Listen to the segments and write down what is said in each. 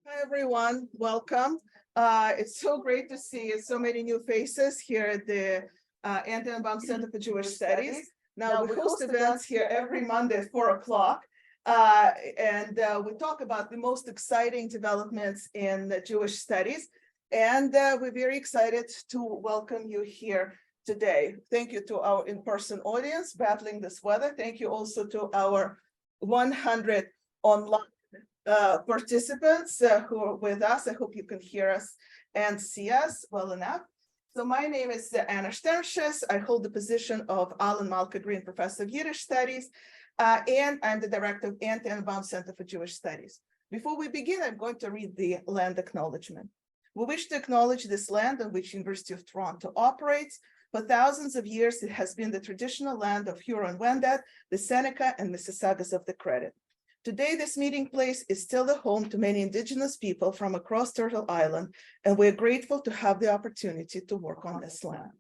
Hi, everyone. Welcome. It's so great to see so many new faces here at the Anton Center for Jewish Studies. Now, we host events here every Monday at 4 o'clock. We talk about the most exciting developments in the Jewish studies. And we're very excited to welcome you here today. Thank you to our in-person audience battling this weather. Thank you also to our 100 online participants who are with us. I hope you can hear us and see us well enough. So my name is Anna Shternshis. I hold the position of Alan Malka Green Professor of Yiddish Studies, and I'm the director of Anton Center for Jewish Studies. Before we begin, I'm going to read the land acknowledgement. We wish to acknowledge this land on which University of Toronto operates. For thousands of years, it has been the traditional land of Huron-Wendat, the Seneca, and Mississaugas of the Credit. Today, this meeting place is still the home to many Indigenous people from across Turtle Island, and we're grateful to have the opportunity to work on this land.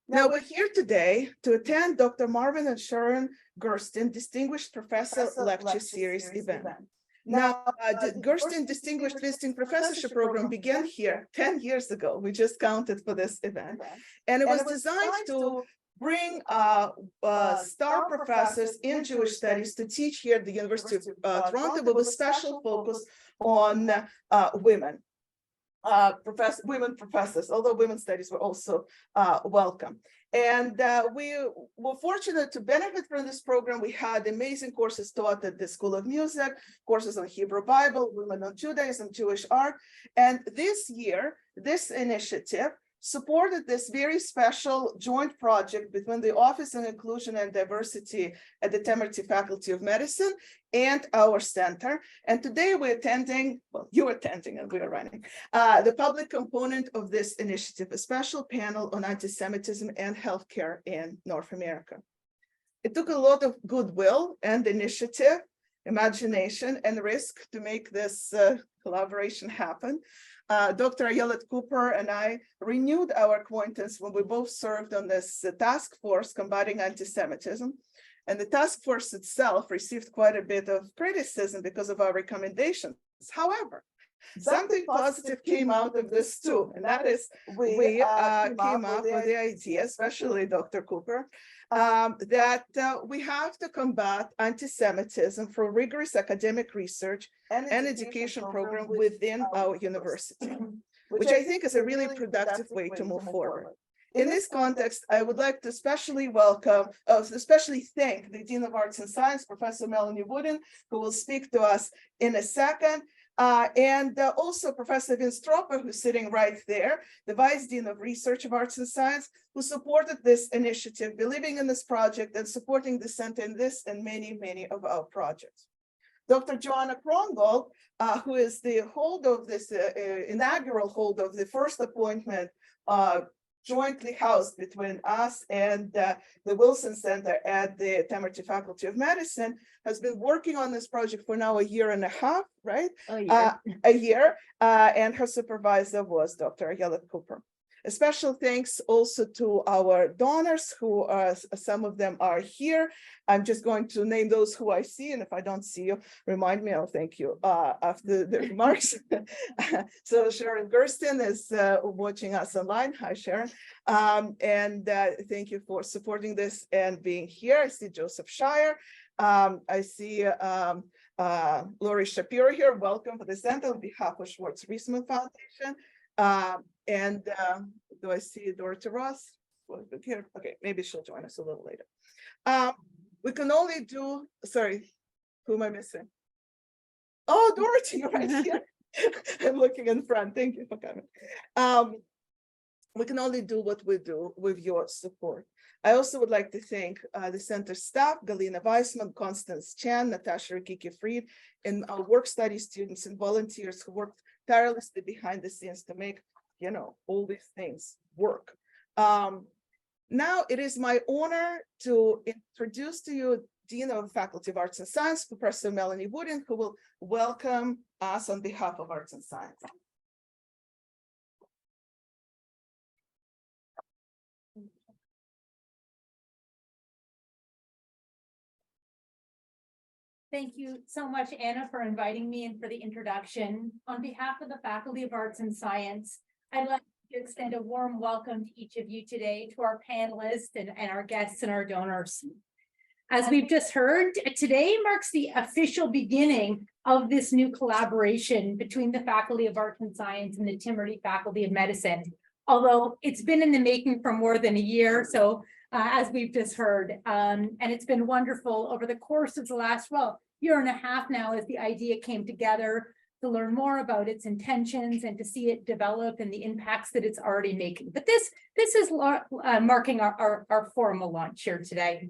Now, we're here today to attend Dr. Marvin and Sharon Gerstein Distinguished Professor Lecture Series event. Now, the Gerstein Distinguished Visiting Professorship Program began here 10 years ago. We just counted for this event. And it was designed to bring star professors in Jewish studies to teach here at the University of Toronto with a special focus on women professors, although women's studies were also welcome. And we were fortunate to benefit from this program. We had amazing courses taught at the School of Music, courses on Hebrew Bible, women on Judaism, Jewish art. And this year, this initiative supported this very special joint project between the Office of Inclusion and Diversity at the Temerty Faculty of Medicine and our center. And today we're attending, well, you're attending and we're running, the public component of this initiative, a special panel on anti-Semitism and healthcare in North America. It took a lot of goodwill and initiative, imagination, and risk to make this collaboration happen. Dr. Ayelet Kuper and I renewed our acquaintance when we both served on this task force combating anti-Semitism. And the task force itself received quite a bit of criticism because of our recommendations. However, something positive came out of this too, and that is we came up with the idea, especially Dr. Kuper, that we have to combat anti-Semitism through rigorous academic research and education program within our university, which I think is a really productive way to move forward. In this context, I would like to especially thank the Dean of Arts and Science, Professor Melanie Wooden, who will speak to us in a second. And also Professor Vince Tropper, who's sitting right there, the Vice Dean of Research of Arts and Science, who supported this initiative, believing in this project and supporting the center in this and many, many of our projects. Dr. Joanna Krongold, who is the hold of this inaugural hold of the first appointment jointly housed between us and the Wilson Center at the Temerty Faculty of Medicine, has been working on this project for now a year and a half, right? A year, and her supervisor was Dr. Ayelet Kuper. A special thanks also to our donors who some of them are here. I'm just going to name those who I see, and if I don't see you, remind me, I'll thank you after the remarks. So Sharon Gerstein is watching us online. Hi, Sharon. And thank you for supporting this and being here. I see Joseph Shire. I see Lori Shapiro here. Welcome to the center on behalf of Schwartz Reisman Foundation. Do I see Dorothy Ross? Here. Okay, maybe she'll join us a little later. We can only do, sorry, who am I missing? Oh, Dorothy, you're right here. I'm looking in front. Thank you for coming. We can only do what we do with your support. I also would like to thank the center staff, Galina Weissman, Constance Chan, Natasha Rikiki-Fried, and our work study students and volunteers who worked tirelessly behind the scenes to make, all these things work. Now it is my honor to introduce to you Dean of Faculty of Arts and Science, Professor Melanie Wooden, who will welcome us on behalf of Arts and Science. Thank you so much, Anna, for inviting me and for the introduction. On behalf of the Faculty of Arts and Science, I'd like to extend a warm welcome to each of you today, to our panelists and our guests and our donors. As we've just heard, today marks the official beginning of this new collaboration between the Faculty of Arts and Science and the Timmody Faculty of Medicine. Although it's been in the making for more than a year, so as we've just heard, and it's been wonderful over the course of the last, year and a half now, as the idea came together to learn more about its intentions and to see it develop and the impacts that it's already making. But this is marking our formal launch here today.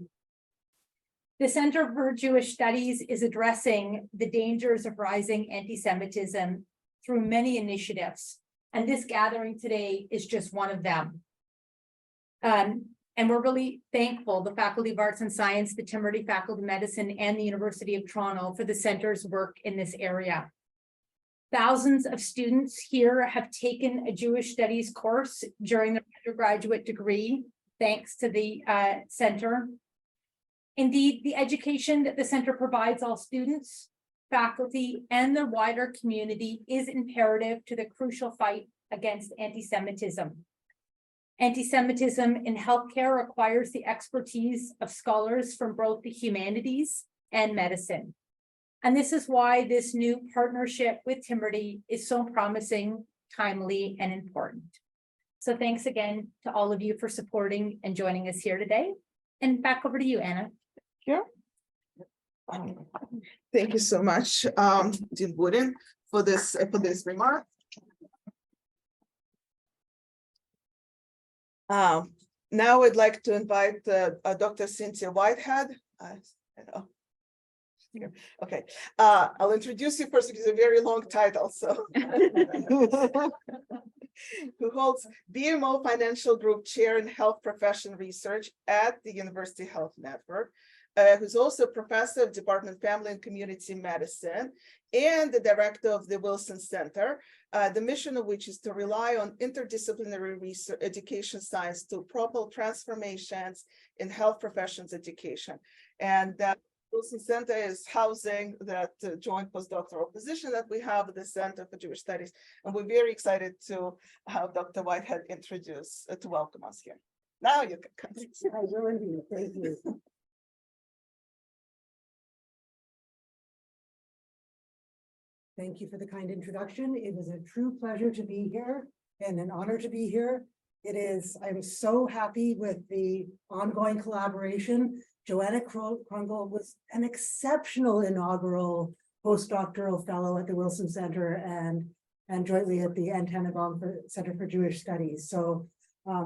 The Center for Jewish Studies is addressing the dangers of rising anti-Semitism through many initiatives, and this gathering today is just one of them. And we're really thankful, the Faculty of Arts and Science, the Timmody Faculty of Medicine, and the University of Toronto for the center's work in this area. Thousands of students here have taken a Jewish studies course during their undergraduate degree, thanks to the center. Indeed, the education that the center provides all students, faculty, and the wider community is imperative to the crucial fight against anti-Semitism. Anti-Semitism in healthcare requires the expertise of scholars from both the humanities and medicine. And this is why this new partnership with Timmody is so promising, timely, and important. So thanks again to all of you for supporting and joining us here today. And back over to you, Anna. Sure. Thank you so much, Dean Wooden, for this remark. Now I'd like to invite Dr. Cynthia Whitehead. Okay, I'll introduce you first because it's a very long title. So, who holds BMO Financial Group Chair in Health Profession Research at the University Health Network, who's also Professor of Department of Family and Community Medicine and the Director of the Wilson Center, the mission of which is to rely on interdisciplinary research, education science to propel transformations in health professions education. And that Wilson Center is housing that joint postdoctoral position that we have at the Center for Jewish Studies. And we're very excited to have Dr. Whitehead introduce, to welcome us here. Now you can come. Thank you. Thank you for the kind introduction. It is a true pleasure to be here and an honor to be here. I'm so happy with the ongoing collaboration. Joanna Krongold was an exceptional inaugural postdoctoral fellow at the Wilson Center and jointly at the Antisemitism Center for Jewish Studies. So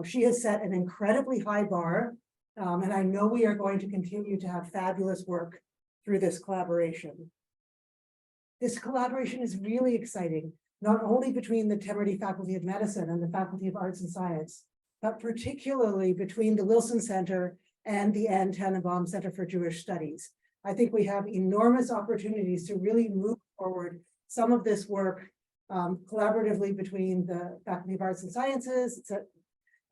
she has set an incredibly high bar, and I know we are going to continue to have fabulous work through this collaboration. This collaboration is really exciting, not only between the Timmody Faculty of Medicine and the Faculty of Arts and Science, but particularly between the Wilson Center and the Antisemitism Center for Jewish Studies. I think we have enormous opportunities to really move forward some of this work collaboratively between the Faculty of Arts and Sciences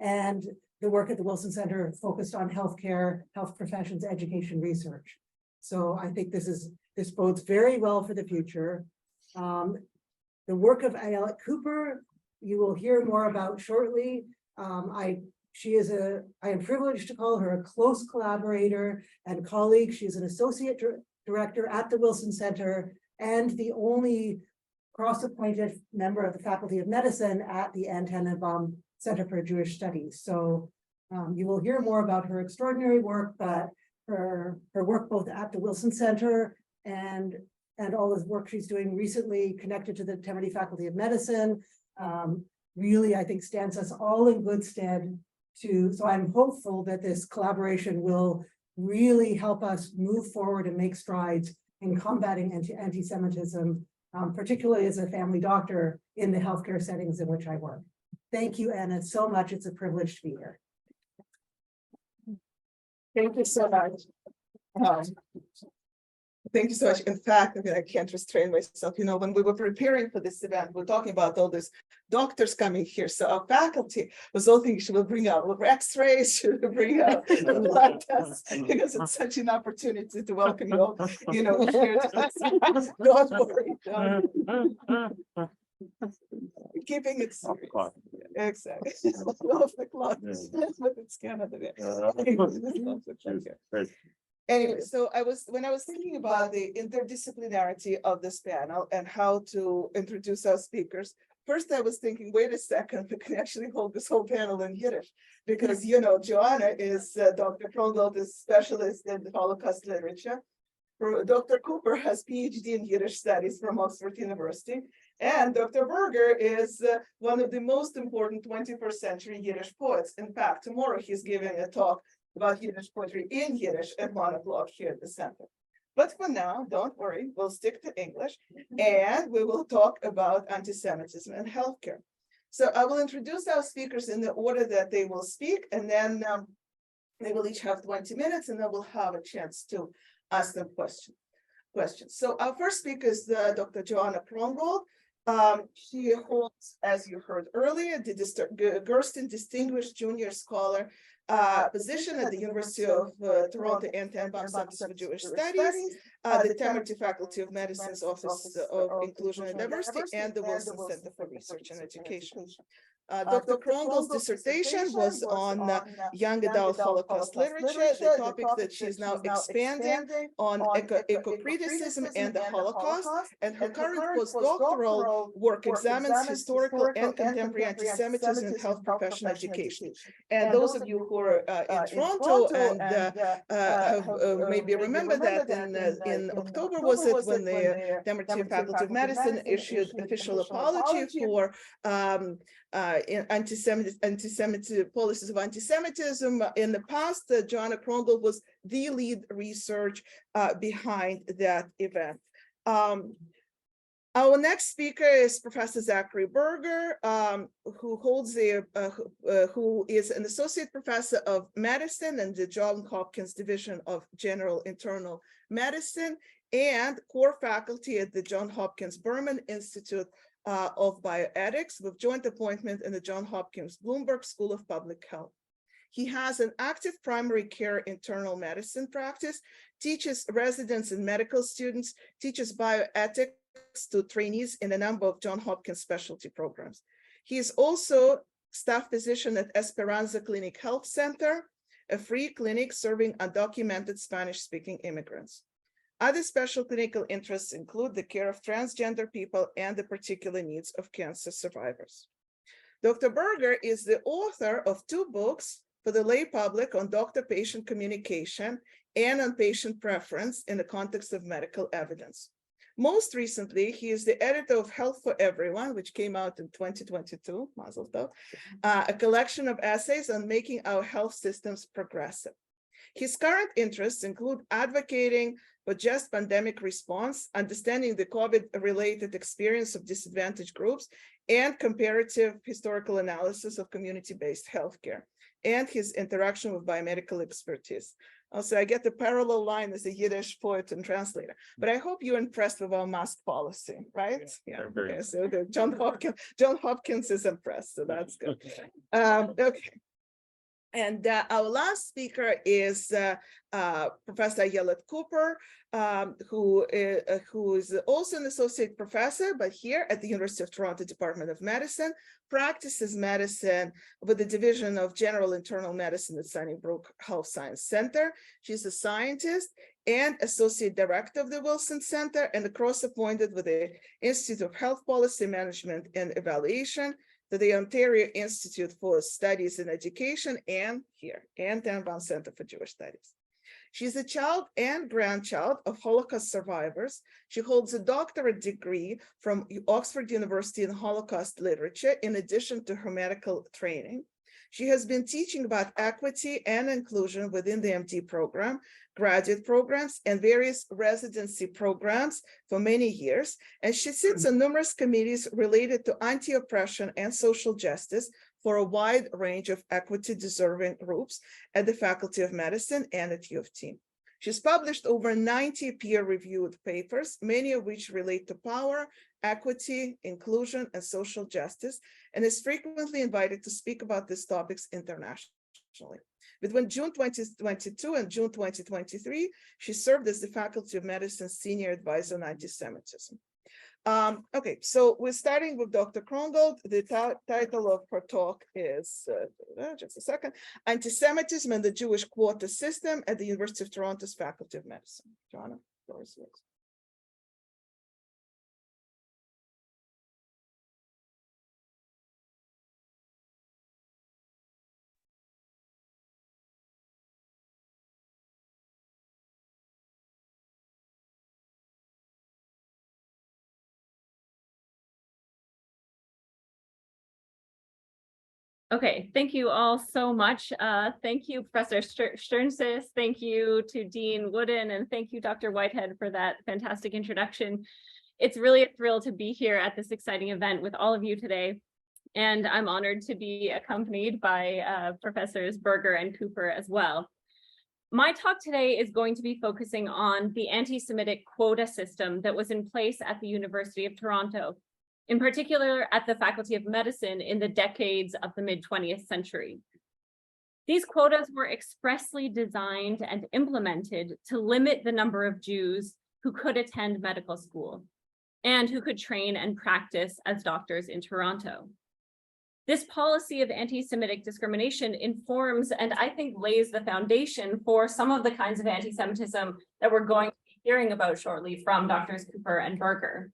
and the work at the Wilson Center focused on healthcare, health professions, education research. So I think this bodes very well for the future. The work of Ayelet Kuper, you will hear more about shortly. I am privileged to call her a close collaborator and colleague. She's an associate director at the Wilson Center and the only cross-appointed member of the Faculty of Medicine at the Antisemitism Center for Jewish Studies. So you will hear more about her extraordinary work, but her work both at the Wilson Center and all the work she's doing recently connected to the Timmody Faculty of Medicine really, I think, stands us all in good stead so I'm hopeful that this collaboration will really help us move forward and make strides in combating anti-Semitism, particularly as a family doctor in the healthcare settings in which I work. Thank you, Anna, so much. It's a privilege to be here. Thank you so much. Thank you so much. In fact, I mean, I can't restrain myself. You know, when we were preparing for this event, we're talking about all these doctors coming here. So our faculty was all thinking she will bring out X-rays, she will bring out blood tests, because it's such an opportunity to welcome you all, you know, here. Don't worry. Keeping it serious. Exactly. Love the clock. But it's Canada. Anyway, so when I was thinking about the interdisciplinarity of this panel and how to introduce our speakers, first I was thinking, wait a second, we can actually hold this whole panel in Yiddish, because, you know, Joanna is, Dr. Krongold is specialist in Holocaust literature. Dr. Kuper has PhD in Yiddish studies from Oxford University, and Dr. Berger is one of the most important 21st century Yiddish poets. In fact, tomorrow he's giving a talk about Yiddish poetry in Yiddish at 1 o'clock here at the center. But for now, don't worry, we'll stick to English, and we will talk about anti-Semitism and healthcare. So I will introduce our speakers in the order that they will speak, and then they will each have 20 minutes, and then we'll have a chance to ask them questions. So our first speaker is Dr. Joanna Krongold. She holds, as you heard earlier, the Gerstein Distinguished Junior Scholar position at the University of Toronto Anti-Bomb Center for Jewish Studies, the Temerty Faculty of Medicine's Office of Inclusion and Diversity, and the Wilson Center for Research and Education. Dr. Krongold's dissertation was on young adult Holocaust literature, the topic that she's now expanding on eco-criticism and the Holocaust, and her current postdoctoral work examines historical and contemporary anti-Semitism in health professional education. And those of you who are in Toronto and have maybe remember that in October was it when the Temerty Faculty of Medicine issued official apology for anti-Semitic policies of anti-Semitism. In the past, Joanna Krongold was the lead research behind that event. Our next speaker is Professor Zackary Berger, who is an associate professor of medicine in the Johns Hopkins Division of General Internal Medicine and core faculty at the Johns Hopkins Berman Institute of Bioethics, with joint appointment in the Johns Hopkins Bloomberg School of Public Health. He has an active primary care internal medicine practice, teaches residents and medical students, teaches bioethics to trainees in a number of Johns Hopkins specialty programs. He is also staff physician at Esperanza Clinic Health Center, a free clinic serving undocumented Spanish-speaking immigrants. Other special clinical interests include the care of transgender people and the particular needs of cancer survivors. Dr. Berger is the author of 2 books for the lay public on doctor-patient communication and on patient preference in the context of medical evidence. Most recently, he is the editor of Health for Everyone, which came out in 2022, Mazel Tov, a collection of essays on making our health systems progressive. His current interests include advocating for just pandemic response, understanding the COVID-related experience of disadvantaged groups, and comparative historical analysis of community-based healthcare, and his interaction with biomedical expertise. Also, I get the parallel line as a Yiddish poet and translator, but I hope you're impressed with our mask policy, right? Yeah. Okay. So John Hopkins is impressed, so that's good. Okay. And our last speaker is Professor Ayelet Kuper, who is also an associate professor, but here at the University of Toronto Department of Medicine, practices medicine with the Division of General Internal Medicine at Sunnybrook Health Science Center. She's a scientist and associate director of the Wilson Center, and cross-appointed with the Institute of Health Policy Management and Evaluation, to the Ontario Institute for Studies in Education, and here, and Antisemitism Center for Jewish Studies. She's a child and grandchild of Holocaust survivors. She holds a doctorate degree from Oxford University in Holocaust literature, in addition to her medical training. She has been teaching about equity and inclusion within the MD program, graduate programs, and various residency programs for many years. And she sits on numerous committees related to anti-oppression and social justice for a wide range of equity-deserving groups at the Faculty of Medicine and at U of T. She's published over 90 peer-reviewed papers, many of which relate to power, equity, inclusion, and social justice, and is frequently invited to speak about these topics internationally. Between June 2022 and June 2023, she served as the Faculty of Medicine Senior Advisor on Antisemitism. Okay, so we're starting with Dr. Krongold. The title of her talk is, just a second, Antisemitism and the Jewish Quota System at the University of Toronto's Faculty of Medicine. Joanna, the floor is yours. Okay, thank you all so much. Thank you, Professor Shternshis. Thank you to Dean Wooden, and thank you, Dr. Whitehead, for that fantastic introduction. It's really a thrill to be here at this exciting event with all of you today. And I'm honored to be accompanied by Professors Berger and Kuper as well. My talk today is going to be focusing on the anti-Semitic quota system that was in place at the University of Toronto, in particular at the Faculty of Medicine in the decades of the mid-20th century. These quotas were expressly designed and implemented to limit the number of Jews who could attend medical school and who could train and practice as doctors in Toronto. This policy of anti-Semitic discrimination informs and I think lays the foundation for some of the kinds of anti-Semitism that we're going to be hearing about shortly from Drs. Kuper and Berger.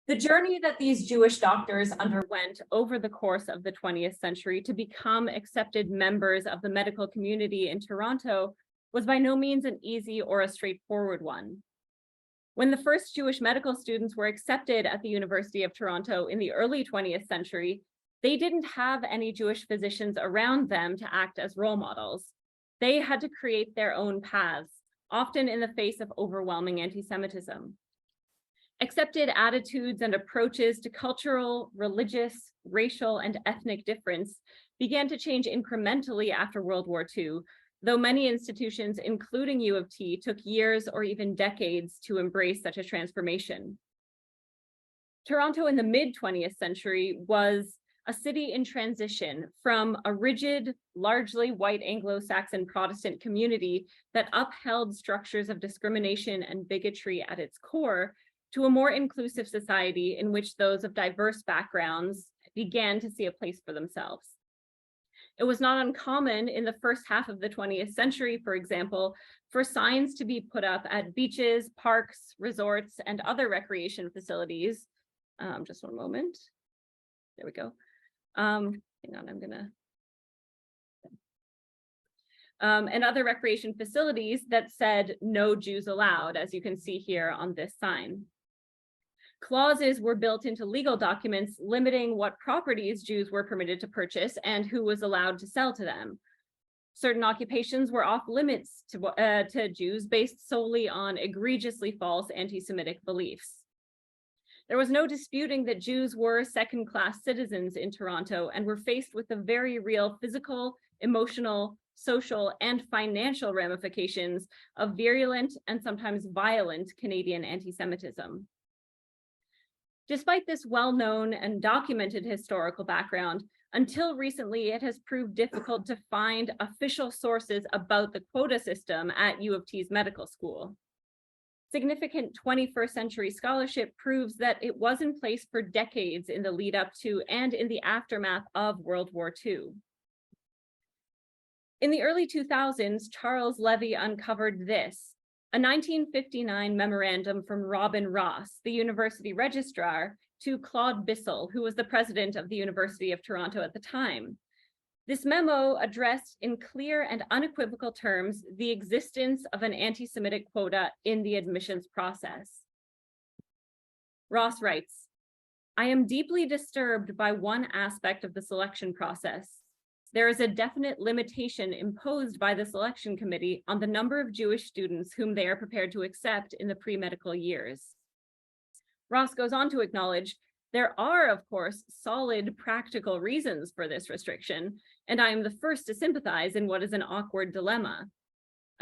The journey that these Jewish doctors underwent over the course of the 20th century to become accepted members of the medical community in Toronto was by no means an easy or a straightforward one. When the first Jewish medical students were accepted at the University of Toronto in the early 20th century, they didn't have any Jewish physicians around them to act as role models. They had to create their own paths, often in the face of overwhelming anti-Semitism. Accepted attitudes and approaches to cultural, religious, racial, and ethnic difference began to change incrementally after World War II, though many institutions, including U of T, took years or even decades to embrace such a transformation. Toronto in the mid-20th century was a city in transition from a rigid, largely white Anglo-Saxon Protestant community that upheld structures of discrimination and bigotry at its core to a more inclusive society in which those of diverse backgrounds began to see a place for themselves. It was not uncommon in the first half of the 20th century, for example, for signs to be put up at beaches, parks, resorts, and other recreation facilities. Just one moment. There we go. Hang on, I'm gonna. And other recreation facilities that said no Jews allowed, as you can see here on this sign. Clauses were built into legal documents limiting what properties Jews were permitted to purchase and who was allowed to sell to them. Certain occupations were off limits to Jews based solely on egregiously false anti-Semitic beliefs. There was no disputing that Jews were second-class citizens in Toronto and were faced with the very real physical, emotional, social, and financial ramifications of virulent and sometimes violent Canadian anti-Semitism. Despite this well-known and documented historical background, until recently, it has proved difficult to find official sources about the quota system at U of T's medical school. Significant 21st century scholarship proves that it was in place for decades in the lead up to and in the aftermath of World War II. In the early 2000s, Charles Levy uncovered this, a 1959 memorandum from Robin Ross, the university registrar, to Claude Bissell, who was the president of the University of Toronto at the time. This memo addressed in clear and unequivocal terms the existence of an anti-Semitic quota in the admissions process. Ross writes, "I am deeply disturbed by one aspect of the selection process. There is a definite limitation imposed by the selection committee on the number of Jewish students whom they are prepared to accept in the pre-medical years." Ross goes on to acknowledge, there are, of course, solid practical reasons for this restriction, and I am the first to sympathize in what is an awkward dilemma.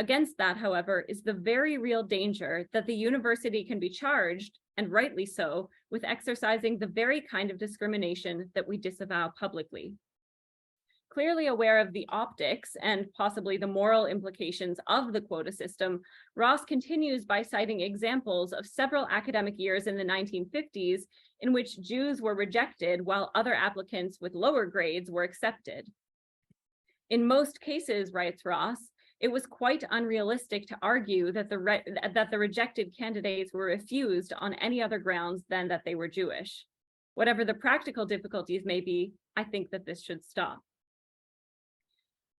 Against that, however, is the very real danger that the university can be charged, and rightly so, with exercising the very kind of discrimination that we disavow publicly. Clearly aware of the optics and possibly the moral implications of the quota system, Ross continues by citing examples of several academic years in the 1950s in which Jews were rejected while other applicants with lower grades were accepted. In most cases, writes Ross, it was quite unrealistic to argue that the rejected candidates were refused on any other grounds than that they were Jewish. Whatever the practical difficulties may be, I think that this should stop.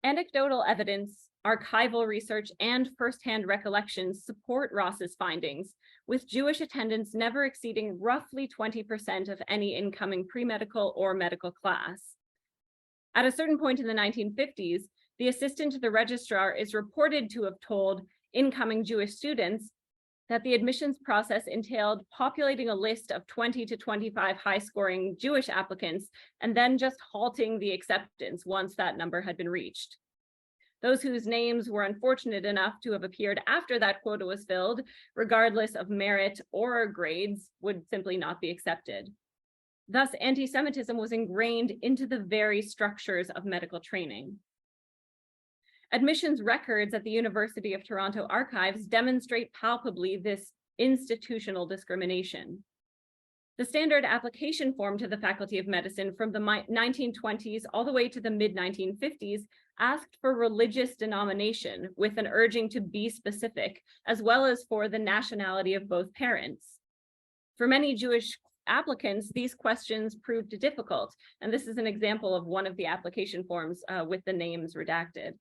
Anecdotal evidence, archival research, and firsthand recollections support Ross's findings, with Jewish attendance never exceeding roughly 20% of any incoming pre-medical or medical class. At a certain point in the 1950s, the assistant to the registrar is reported to have told incoming Jewish students that the admissions process entailed populating a list of 20 to 25 high-scoring Jewish applicants and then just halting the acceptance once that number had been reached. Those whose names were unfortunate enough to have appeared after that quota was filled, regardless of merit or grades, would simply not be accepted. Thus, anti-Semitism was ingrained into the very structures of medical training. Admissions records at the University of Toronto archives demonstrate palpably this institutional discrimination. The standard application form to the Faculty of Medicine from the 1920s all the way to the mid-1950s asked for religious denomination with an urging to be specific, as well as for the nationality of both parents. For many Jewish applicants, these questions proved difficult, and this is an example of one of the application forms with the names redacted.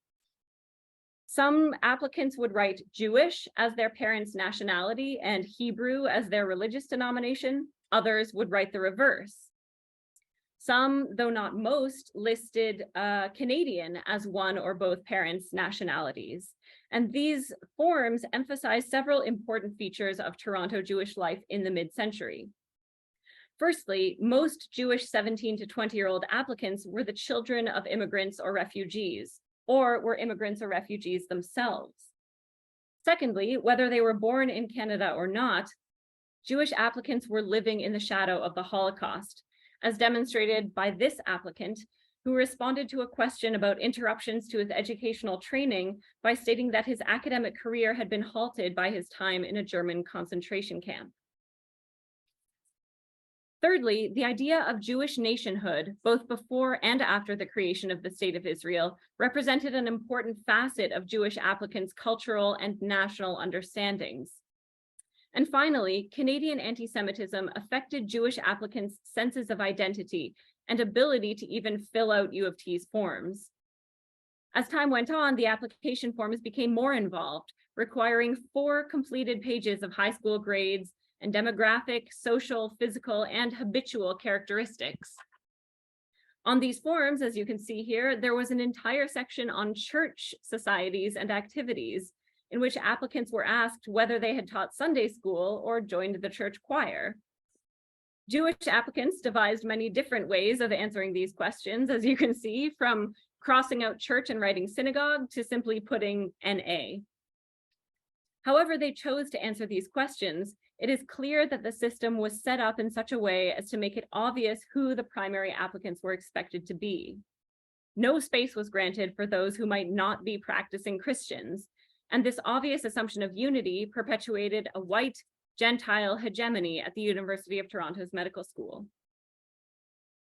Some applicants would write Jewish as their parents' nationality and Hebrew as their religious denomination. Others would write the reverse. Some, though not most, listed Canadian as one or both parents' nationalities. And these forms emphasize several important features of Toronto Jewish life in the mid-century. Firstly, most Jewish 17 to 20-year-old applicants were the children of immigrants or refugees, or were immigrants or refugees themselves. Secondly, whether they were born in Canada or not, Jewish applicants were living in the shadow of the Holocaust, as demonstrated by this applicant, who responded to a question about interruptions to his educational training by stating that his academic career had been halted by his time in a German concentration camp. Thirdly, the idea of Jewish nationhood, both before and after the creation of the State of Israel, represented an important facet of Jewish applicants' cultural and national understandings. And finally, Canadian anti-Semitism affected Jewish applicants' senses of identity and ability to even fill out U of T's forms. As time went on, the application forms became more involved, requiring 4 completed pages of high school grades and demographic, social, physical, and habitual characteristics. On these forms, as you can see here, there was an entire section on church societies and activities, in which applicants were asked whether they had taught Sunday school or joined the church choir. Jewish applicants devised many different ways of answering these questions, as you can see, from crossing out church and writing synagogue to simply putting NA. However they chose to answer these questions, it is clear that the system was set up in such a way as to make it obvious who the primary applicants were expected to be. No space was granted for those who might not be practicing Christians, and this obvious assumption of unity perpetuated a white Gentile hegemony at the University of Toronto's medical school.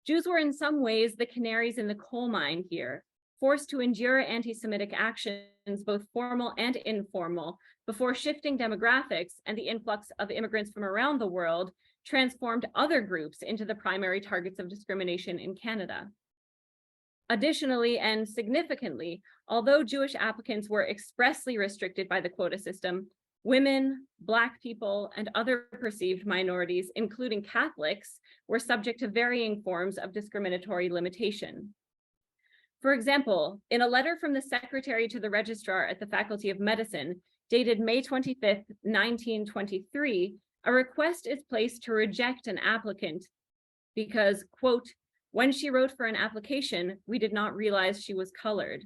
Jews were in some ways the canaries in the coal mine here, forced to endure anti-Semitic actions, both formal and informal, before shifting demographics and the influx of immigrants from around the world transformed other groups into the primary targets of discrimination in Canada. Additionally, and significantly, although Jewish applicants were expressly restricted by the quota system, women, Black people, and other perceived minorities, including Catholics, were subject to varying forms of discriminatory limitation. For example, in a letter from the secretary to the registrar at the Faculty of Medicine, dated May 25th, 1923, a request is placed to reject an applicant because, quote, when she wrote for an application, we did not realize she was colored.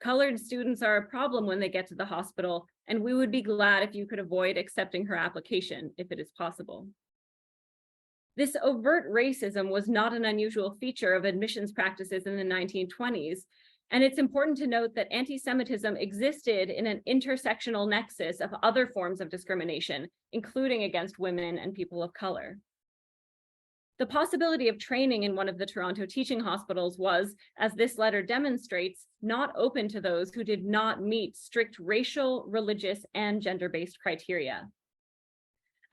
Colored students are a problem when they get to the hospital, and we would be glad if you could avoid accepting her application if it is possible. This overt racism was not an unusual feature of admissions practices in the 1920s, and it's important to note that anti-Semitism existed in an intersectional nexus of other forms of discrimination, including against women and people of color. The possibility of training in one of the Toronto teaching hospitals was, as this letter demonstrates, not open to those who did not meet strict racial, religious, and gender-based criteria.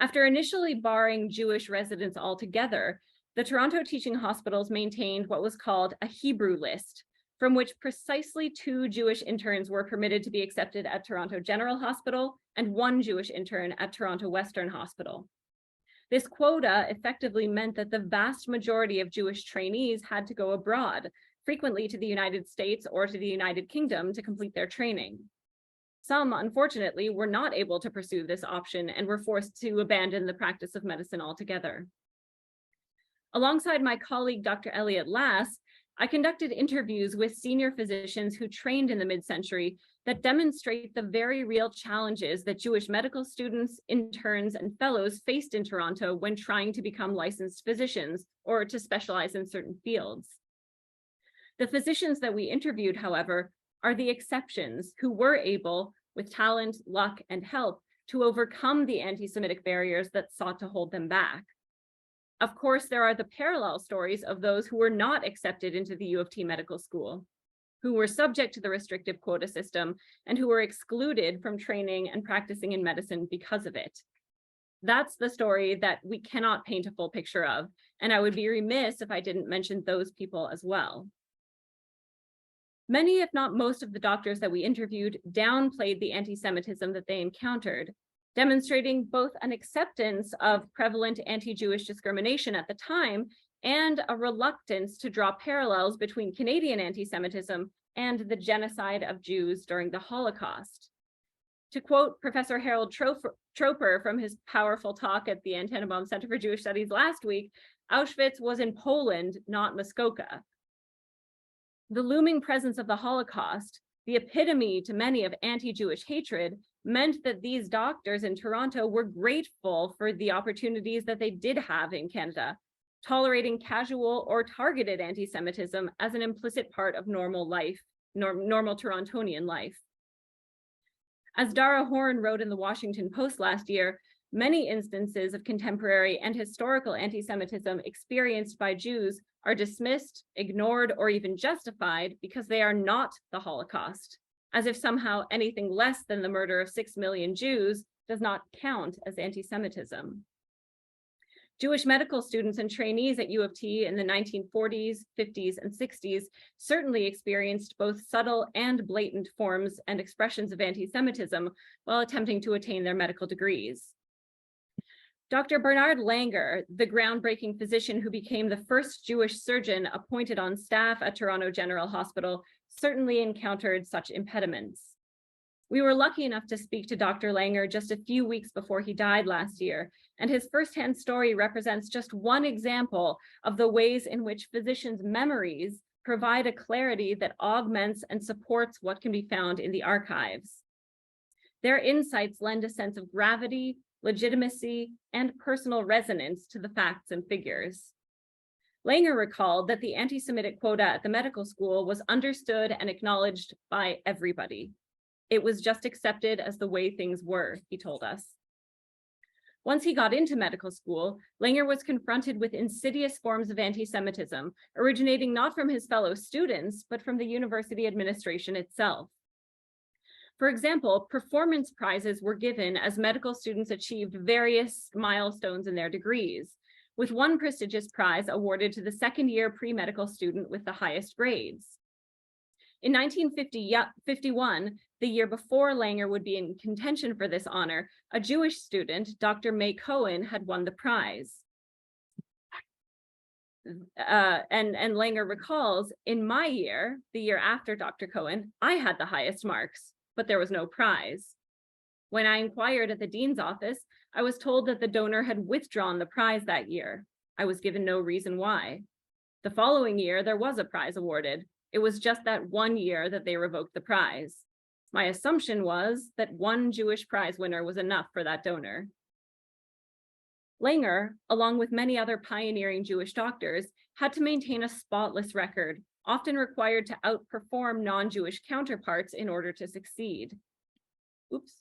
After initially barring Jewish residents altogether, the Toronto teaching hospitals maintained what was called a Hebrew list, from which precisely 2 Jewish interns were permitted to be accepted at Toronto General Hospital and 1 Jewish intern at Toronto Western Hospital. This quota effectively meant that the vast majority of Jewish trainees had to go abroad, frequently to the United States or to the United Kingdom, to complete their training. Some, unfortunately, were not able to pursue this option and were forced to abandon the practice of medicine altogether. Alongside my colleague, Dr. Ayelet Lass, I conducted interviews with senior physicians who trained in the mid-century that demonstrate the very real challenges that Jewish medical students, interns, and fellows faced in Toronto when trying to become licensed physicians or to specialize in certain fields. The physicians that we interviewed, however, are the exceptions who were able, with talent, luck, and help, to overcome the anti-Semitic barriers that sought to hold them back. Of course, there are the parallel stories of those who were not accepted into the U of T Medical School, who were subject to the restrictive quota system, and who were excluded from training and practicing in medicine because of it. That's the story that we cannot paint a full picture of, and I would be remiss if I didn't mention those people as well. Many, if not most, of the doctors that we interviewed downplayed the anti-Semitism that they encountered, demonstrating both an acceptance of prevalent anti-Jewish discrimination at the time and a reluctance to draw parallels between Canadian anti-Semitism and the genocide of Jews during the Holocaust. To quote Professor Harold Troper from his powerful talk at the Tannenbaum Center for Jewish Studies last week, Auschwitz was in Poland, not Muskoka. The looming presence of the Holocaust, the epitome to many of anti-Jewish hatred, meant that these doctors in Toronto were grateful for the opportunities that they did have in Canada, tolerating casual or targeted anti-Semitism as an implicit part of normal life, normal Torontonian life. As Dara Horn wrote in the Washington Post last year, many instances of contemporary and historical anti-Semitism experienced by Jews are dismissed, ignored, or even justified because they are not the Holocaust, as if somehow anything less than the murder of 6 million Jews does not count as anti-Semitism. Jewish medical students and trainees at U of T in the 1940s, 50s, and 60s certainly experienced both subtle and blatant forms and expressions of anti-Semitism while attempting to attain their medical degrees. Dr. Bernard Langer, the groundbreaking physician who became the first Jewish surgeon appointed on staff at Toronto General Hospital, certainly encountered such impediments. We were lucky enough to speak to Dr. Langer just a few weeks before he died last year, and his firsthand story represents just one example of the ways in which physicians' memories provide a clarity that augments and supports what can be found in the archives. Their insights lend a sense of gravity, legitimacy, and personal resonance to the facts and figures. Langer recalled that the anti-Semitic quota at the medical school was understood and acknowledged by everybody. It was just accepted as the way things were, he told us. Once he got into medical school, Langer was confronted with insidious forms of anti-Semitism, originating not from his fellow students, but from the university administration itself. For example, performance prizes were given as medical students achieved various milestones in their degrees, with one prestigious prize awarded to the second-year pre-medical student with the highest grades. In 1951, the year before Langer would be in contention for this honor, a Jewish student, Dr. May Cohen, had won the prize. And Langer recalls, in my year, the year after Dr. Cohen, I had the highest marks, but there was no prize. When I inquired at the dean's office, I was told that the donor had withdrawn the prize that year. I was given no reason why. The following year, there was a prize awarded, It was just that one year that they revoked the prize. My assumption was that one Jewish prize winner was enough for that donor. Langer, along with many other pioneering Jewish doctors, had to maintain a spotless record, often required to outperform non-Jewish counterparts in order to succeed. Oops.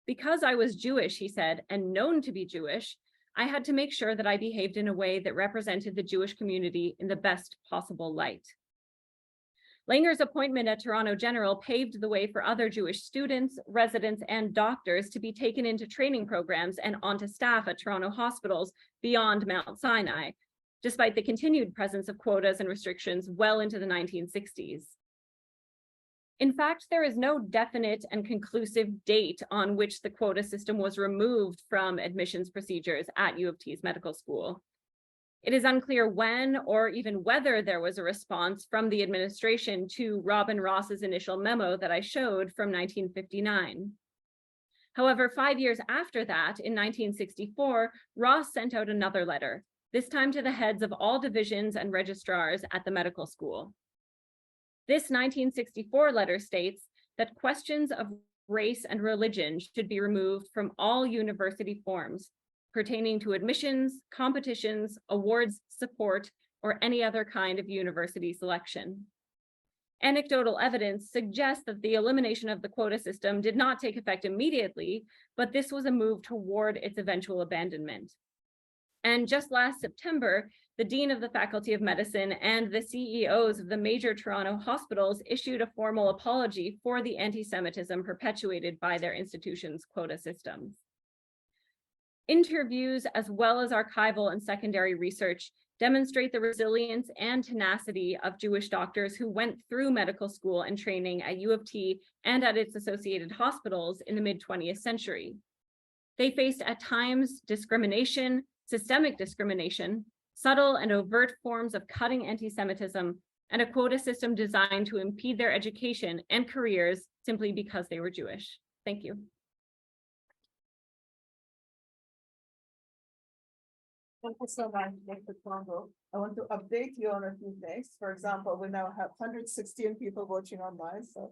Because I was Jewish, he said, and known to be Jewish, I had to make sure that I behaved in a way that represented the Jewish community in the best possible light. Langer's appointment at Toronto General paved the way for other Jewish students, residents, and doctors to be taken into training programs and onto staff at Toronto hospitals beyond Mount Sinai, despite the continued presence of quotas and restrictions well into the 1960s. In fact, there is no definite and conclusive date on which the quota system was removed from admissions procedures at U of T's medical school. It is unclear when or even whether there was a response from the administration to Robin Ross's initial memo that I showed from 1959. However, 5 years after that, in 1964, Ross sent out another letter, this time to the heads of all divisions and registrars at the medical school. This 1964 letter states that questions of race and religion should be removed from all university forms pertaining to admissions, competitions, awards, support, or any other kind of university selection. Anecdotal evidence suggests that the elimination of the quota system did not take effect immediately, but this was a move toward its eventual abandonment. And just last September, the Dean of the Faculty of Medicine and the CEOs of the major Toronto hospitals issued a formal apology for the anti-Semitism perpetuated by their institution's quota systems. Interviews, as well as archival and secondary research, demonstrate the resilience and tenacity of Jewish doctors who went through medical school and training at U of T and at its associated hospitals in the mid-20th century. They faced at times discrimination, systemic discrimination, subtle and overt forms of cutting anti-Semitism, and a quota system designed to impede their education and careers simply because they were Jewish. Thank you. Thank you so much, Dr. Krongold. I want to update you on a few things. For example, we now have 116 people watching online. So,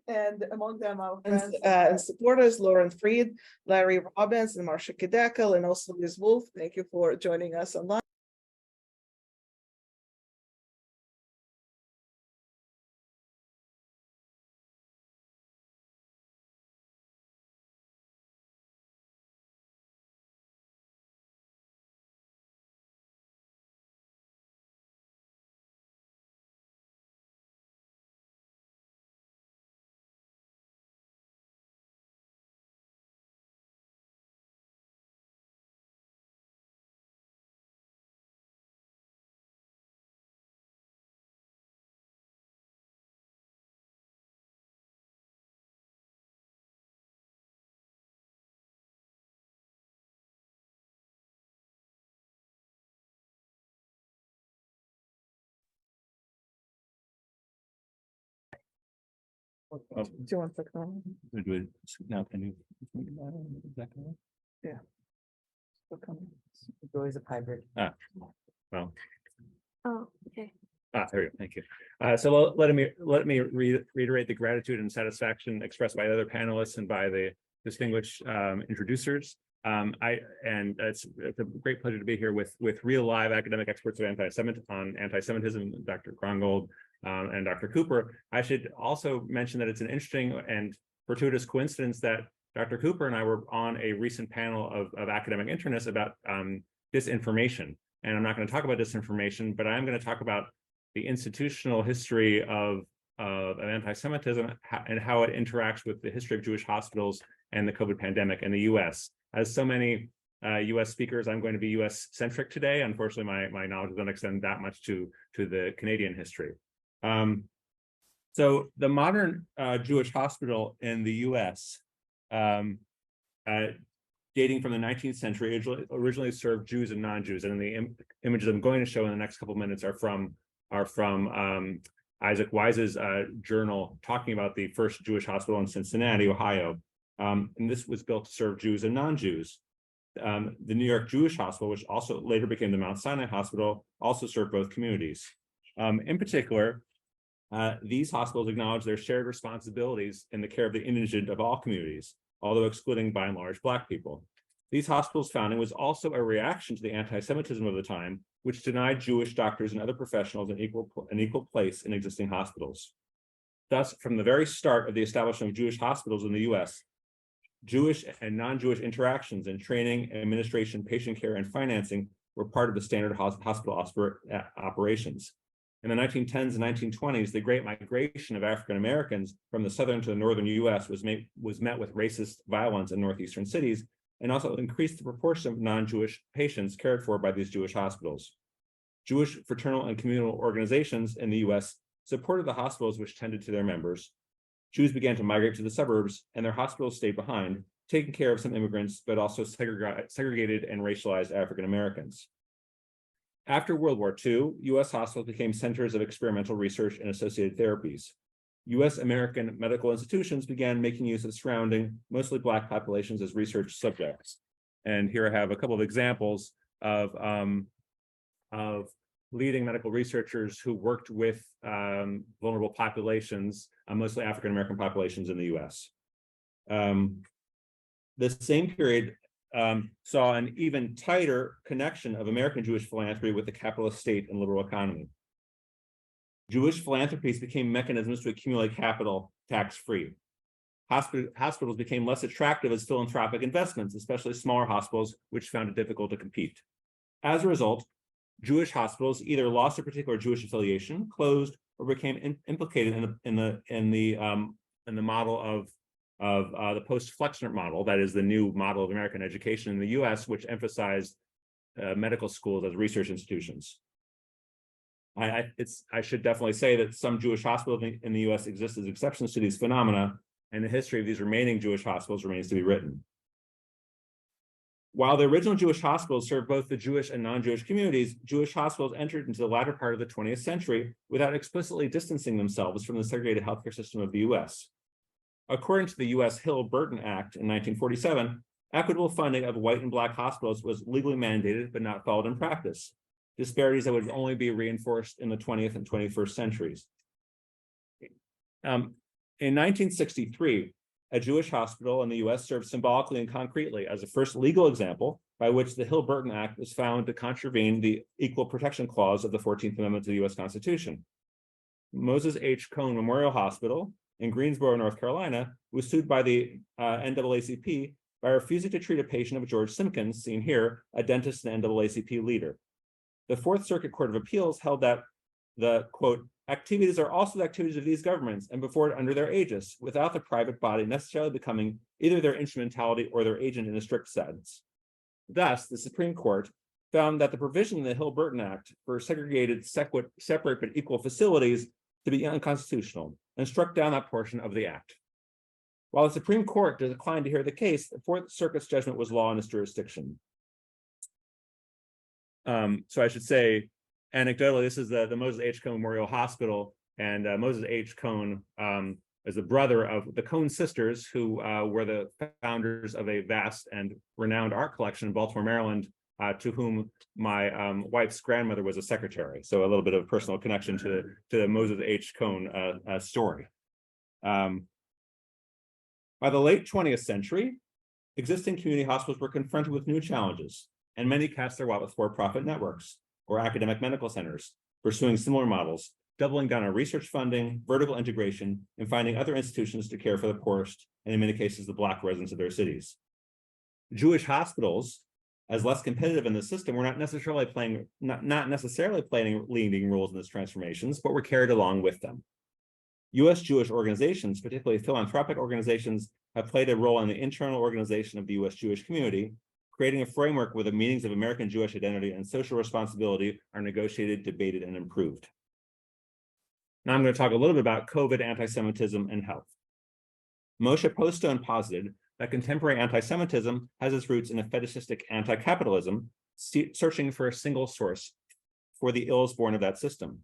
and among them, our friends and supporters, Lauren Freed, Larry Robbins, and Marsha Kedekel, and also Liz Wolf. Thank you for joining us online. Do you want to come? Do it now. Can you think about it exactly? Yeah. It's always a hybrid. Well. Oh, okay. There we go. Thank you. So let me reiterate the gratitude and satisfaction expressed by the other panelists and by the distinguished introducers. It's a great pleasure to be here with real live academic experts of anti-Semitism, Dr. Krongold and Dr. Kuper. I should also mention that it's an interesting and fortuitous coincidence that Dr. Kuper and I were on a recent panel of academic internists about disinformation. And I'm not going to talk about disinformation, but I'm going to talk about the institutional history of anti-Semitism and how it interacts with the history of Jewish hospitals and the COVID pandemic in the US. As so many US speakers, I'm going to be US centric today. Unfortunately, my knowledge doesn't extend that much to the Canadian history. So the modern Jewish hospital in the US, dating from the 19th century, originally served Jews and non-Jews. And the images I'm going to show in the next couple of minutes are from Isaac Wise's journal talking about the first Jewish hospital in Cincinnati, Ohio. And this was built to serve Jews and non-Jews. The New York Jewish Hospital, which also later became the Mount Sinai Hospital, also served both communities. In particular, these hospitals acknowledge their shared responsibilities in the care of the indigent of all communities, although excluding by and large Black people. These hospitals' founding was also a reaction to the anti-Semitism of the time, which denied Jewish doctors and other professionals an equal place in existing hospitals. Thus, from the very start of the establishment of Jewish hospitals in the US, Jewish and non-Jewish interactions in training, administration, patient care, and financing were part of the standard hospital operations. In the 1910s and 1920s, the Great Migration of African Americans from the southern to the northern US was met with racist violence in northeastern cities, and also increased the proportion of non-Jewish patients cared for by these Jewish hospitals. Jewish fraternal and communal organizations in the US supported the hospitals which tended to their members. Jews began to migrate to the suburbs, and their hospitals stayed behind, taking care of some immigrants, but also segregated and racialized African Americans. After World War II, US hospitals became centers of experimental research and associated therapies. US American medical institutions began making use of surrounding, mostly Black populations as research subjects. And here I have a couple of examples of leading medical researchers who worked with vulnerable populations, mostly African American populations in the US. This same period saw an even tighter connection of American Jewish philanthropy with the capitalist state and liberal economy. Jewish philanthropies became mechanisms to accumulate capital tax-free. Hospitals became less attractive as philanthropic investments, especially smaller hospitals, which found it difficult to compete. As a result, Jewish hospitals either lost a particular Jewish affiliation, closed, or became implicated in the model of the post-Flexner model, that is the new model of American education in the US, which emphasized medical schools as research institutions. I should definitely say that some Jewish hospitals in the US exist as exceptions to these phenomena, and the history of these remaining Jewish hospitals remains to be written. While the original Jewish hospitals served both the Jewish and non-Jewish communities, Jewish hospitals entered into the latter part of the 20th century without explicitly distancing themselves from the segregated healthcare system of the US. According to the US Hill-Burton Act in 1947, equitable funding of white and Black hospitals was legally mandated but not followed in practice, disparities that would only be reinforced in the 20th and 21st centuries. In 1963, a Jewish hospital in the US served symbolically and concretely as the first legal example by which the Hill-Burton Act was found to contravene the Equal Protection Clause of the 14th Amendment to the US Constitution. Moses H. Cone Memorial Hospital in Greensboro, North Carolina, was sued by the NAACP by refusing to treat a patient of George Simpkins, seen here, a dentist and NAACP leader. The Fourth Circuit Court of Appeals held that the, quote, activities are also the activities of these governments and before it under their aegis, without the private body necessarily becoming either their instrumentality or their agent in a strict sense. Thus, the Supreme Court found that the provision in the Hill-Burton Act for segregated, separate but equal facilities to be unconstitutional and struck down that portion of the act. While the Supreme Court declined to hear the case, the Fourth Circuit's judgment was law in its jurisdiction. So I should say, anecdotally, this is the Moses H. Cone Memorial Hospital, and Moses H. Cone is the brother of the Cone sisters, who were the founders of a vast and renowned art collection in Baltimore, Maryland, to whom my wife's grandmother was a secretary. So a little bit of personal connection to the Moses H. Cone story. By the late 20th century, existing community hospitals were confronted with new challenges, and many cast their lot with for-profit networks or academic medical centers, pursuing similar models, doubling down on research funding, vertical integration, and finding other institutions to care for the poorest, and in many cases, the Black residents of their cities. Jewish hospitals, as less competitive in the system, were not necessarily playing leading roles in these transformations, but were carried along with them. US Jewish organizations, particularly philanthropic organizations, have played a role in the internal organization of the US Jewish community, creating a framework where the meanings of American Jewish identity and social responsibility are negotiated, debated, and improved. Now I'm going to talk a little bit about COVID, anti-Semitism, and health. Moshe Postone posited that contemporary anti-Semitism has its roots in a fetishistic anti-capitalism, searching for a single source for the ills born of that system.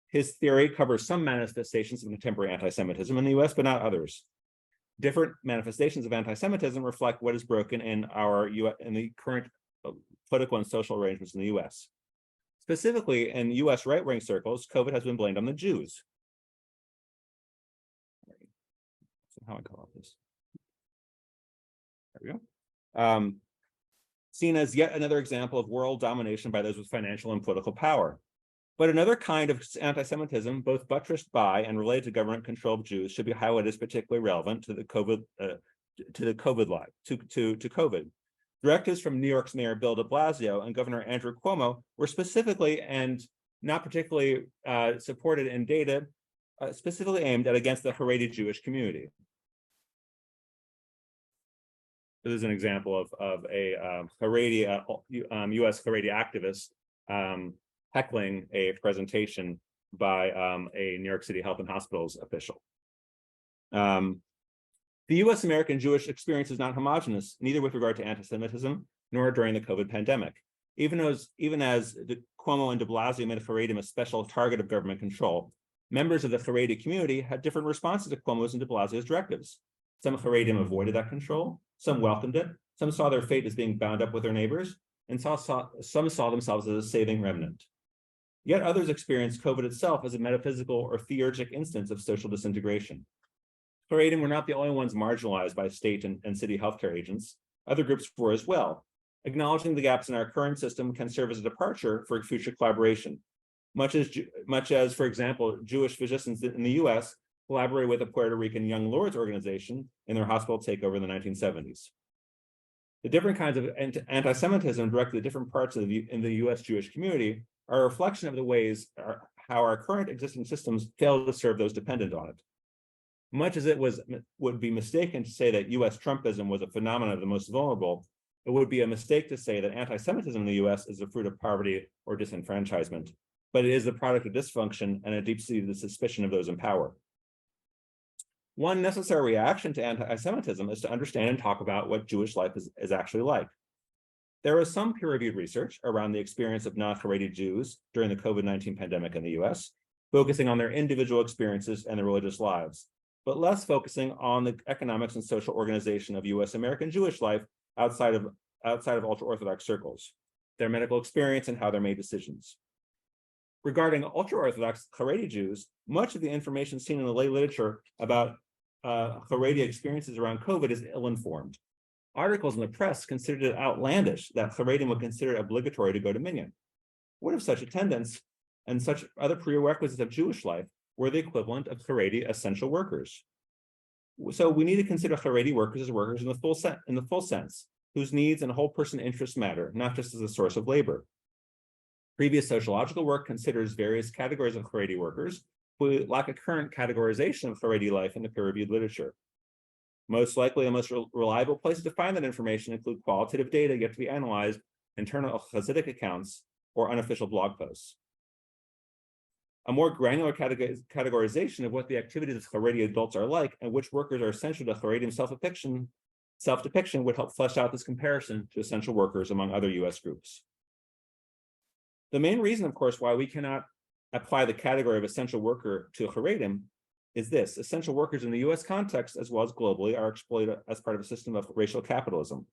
His theory covers some manifestations of contemporary anti-Semitism in the US, but not others. Different manifestations of anti-Semitism reflect what is broken in the current political and social arrangements in the US. Specifically, in US right-wing circles, COVID has been blamed on the Jews. So how I call out this? There we go. Seen as yet another example of world domination by those with financial and political power. But another kind of anti-Semitism, both buttressed by and related to government control of Jews, should be highlighted as particularly relevant to the COVID COVID. Directives from New York's Mayor Bill de Blasio and Governor Andrew Cuomo were specifically and not particularly supported in data, specifically aimed at against the Haredi Jewish community. This is an example of a Haredi, U.S. Haredi activist heckling a presentation by a New York City Health and Hospitals official. The U.S. American Jewish experience is not homogenous, neither with regard to anti-Semitism nor during the COVID pandemic. Even as Cuomo and de Blasio made Haredim a special target of government control, members of the Haredi community had different responses to Cuomo's and de Blasio's directives. Some Haredim avoided that control, some welcomed it, some saw their fate as being bound up with their neighbors, and some saw themselves as a saving remnant. Yet others experienced COVID itself as a metaphysical or theurgic instance of social disintegration. Haredim were not the only ones marginalized by state and city healthcare agents. Other groups were as well. Acknowledging the gaps in our current system can serve as a departure for future collaboration. Much as, for example, Jewish physicians in the US collaborated with a Puerto Rican Young Lords organization in their hospital takeover in the 1970s. The different kinds of anti-Semitism directed at different parts in the US Jewish community are a reflection of the ways how our current existing systems fail to serve those dependent on it. Much as it would be mistaken to say that US Trumpism was a phenomenon of the most vulnerable, it would be a mistake to say that anti-Semitism in the US is the fruit of poverty or disenfranchisement, but it is the product of dysfunction and a deep-seated suspicion of those in power. One necessary reaction to anti-Semitism is to understand and talk about what Jewish life is actually like. There is some peer-reviewed research around the experience of non-Haredi Jews during the COVID-19 pandemic in the US, focusing on their individual experiences and their religious lives, but less focusing on the economics and social organization of US American Jewish life outside of ultra-Orthodox circles, their medical experience and how they're made decisions. Regarding ultra-Orthodox Haredi Jews, much of the information seen in the lay literature about Haredi experiences around COVID is ill-informed. Articles in the press considered it outlandish that Haredim would consider it obligatory to go to minyan. What if such attendance and such other prerequisites of Jewish life were the equivalent of Haredi essential workers? So we need to consider Haredi workers as workers in the full sense, whose needs and whole person interests matter, not just as a source of labor. Previous sociological work considers various categories of Haredi workers who lack a current categorization of Haredi life in the peer-reviewed literature. Most likely, the most reliable places to find that information include qualitative data yet to be analyzed, internal Hasidic accounts, or unofficial blog posts. A more granular categorization of what the activities of Haredi adults are like and which workers are essential to Haredim self-depiction would help flesh out this comparison to essential workers among other US groups. The main reason, of course, why we cannot apply the category of essential worker to Haredim is this: essential workers in the US context as well as globally are exploited as part of a system of racial capitalism.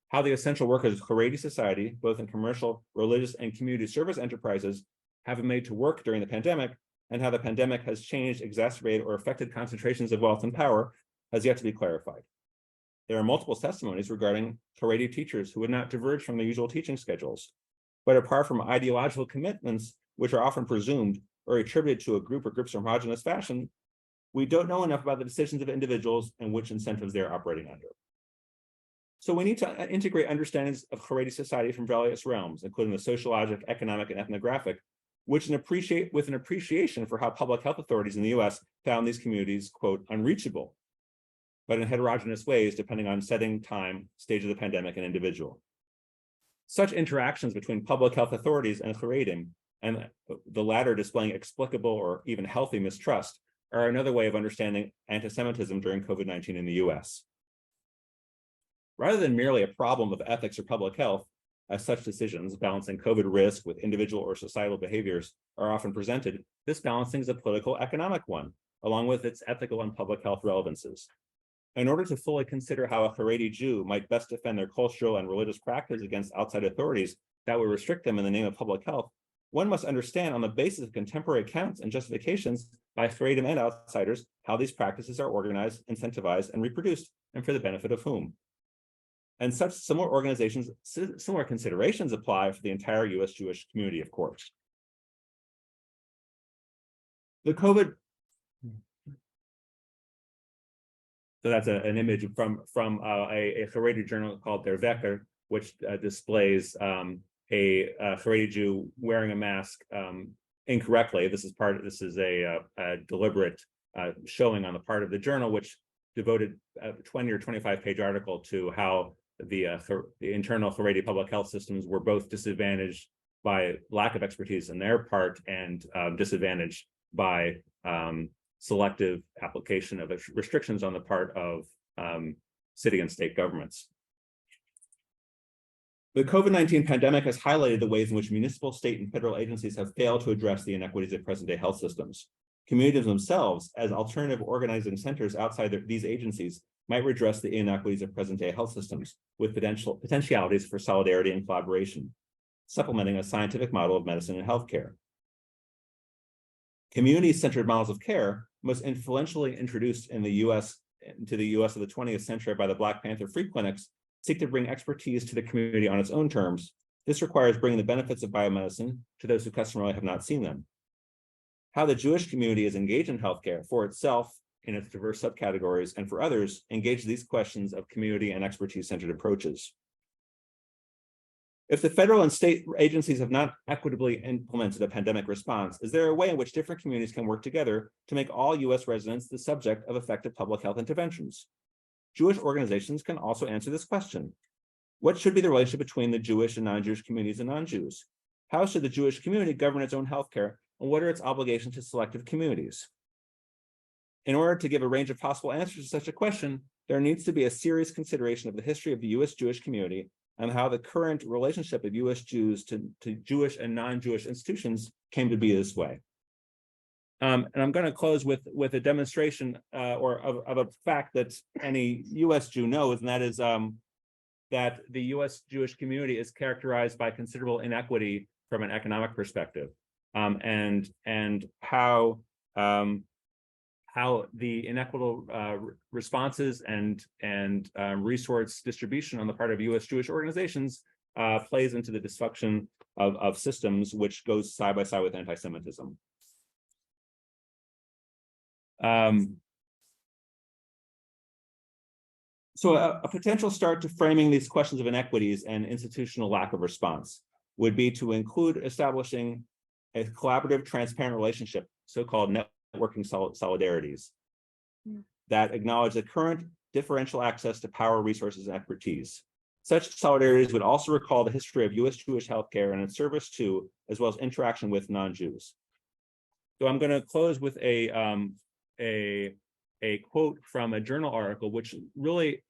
How the essential workers of Haredi society, both in commercial, religious, and community service enterprises, have been made to work during the pandemic, and how the pandemic has changed, exacerbated, or affected concentrations of wealth and power has yet to be clarified. There are multiple testimonies regarding Haredi teachers who would not diverge from their usual teaching schedules. But apart from ideological commitments, which are often presumed or attributed to a group or groups in homogeneous fashion, we don't know enough about the decisions of individuals and which incentives they're operating under. So we need to integrate understandings of Haredi society from various realms, including the sociologic, economic, and ethnographic, with an appreciation for how public health authorities in the US found these communities, quote, unreachable, but in heterogeneous ways, depending on setting, time, stage of the pandemic, and individual. Such interactions between public health authorities and Haredim, and the latter displaying explicable or even healthy mistrust, are another way of understanding anti-Semitism during COVID-19 in the US. Rather than merely a problem of ethics or public health, as such decisions, balancing COVID risk with individual or societal behaviors, are often presented, this balancing is a political economic one, along with its ethical and public health relevances. In order to fully consider how a Haredi Jew might best defend their cultural and religious practice against outside authorities that would restrict them in the name of public health, one must understand on the basis of contemporary accounts and justifications by Haredim and outsiders how these practices are organized, incentivized, and reproduced, and for the benefit of whom. And such similar organizations, similar considerations apply for the entire US Jewish community, of course. The COVID, so that's an image from a Haredi journal called Der Wecker, which displays a Haredi Jew wearing a mask incorrectly. This is a deliberate showing on the part of the journal, which devoted a 20 or 25-page article to how the internal Haredi public health systems were both disadvantaged by lack of expertise on their part and disadvantaged by selective application of restrictions on the part of city and state governments. The COVID-19 pandemic has highlighted the ways in which municipal, state, and federal agencies have failed to address the inequities of present-day health systems. Communities themselves, as alternative organizing centers outside these agencies, might redress the inequities of present-day health systems with potentialities for solidarity and collaboration, supplementing a scientific model of medicine and healthcare. Community-centered models of care, most influentially introduced in the U.S. into the U.S. of the 20th century by the Black Panther Free Clinics, seek to bring expertise to the community on its own terms. This requires bringing the benefits of biomedicine to those who customarily have not seen them. How the Jewish community is engaged in healthcare for itself in its diverse subcategories, and for others, engage these questions of community and expertise-centered approaches. If the federal and state agencies have not equitably implemented a pandemic response, is there a way in which different communities can work together to make all U.S. residents the subject of effective public health interventions? Jewish organizations can also answer this question. What should be the relationship between the Jewish and non-Jewish communities and non-Jews? How should the Jewish community govern its own healthcare, and what are its obligations to selective communities? In order to give a range of possible answers to such a question, there needs to be a serious consideration of the history of the U.S. Jewish community and how the current relationship of U.S. Jews to Jewish and non-Jewish institutions came to be this way. And I'm going to close with a demonstration of a fact that any U.S. Jew knows, and that is that the U.S. Jewish community is characterized by considerable inequity from an economic perspective, and how the inequitable responses and resource distribution on the part of U.S. Jewish organizations plays into the dysfunction of systems, which goes side by side with anti-Semitism. So a potential start to framing these questions of inequities and institutional lack of response would be to include establishing a collaborative, transparent relationship, so-called networking solidarities, that acknowledge the current differential access to power, resources, and expertise. Such solidarities would also recall the history of U.S. Jewish healthcare and its service to, as well as interaction with non-Jews. So I'm going to close with a quote from a journal article, which really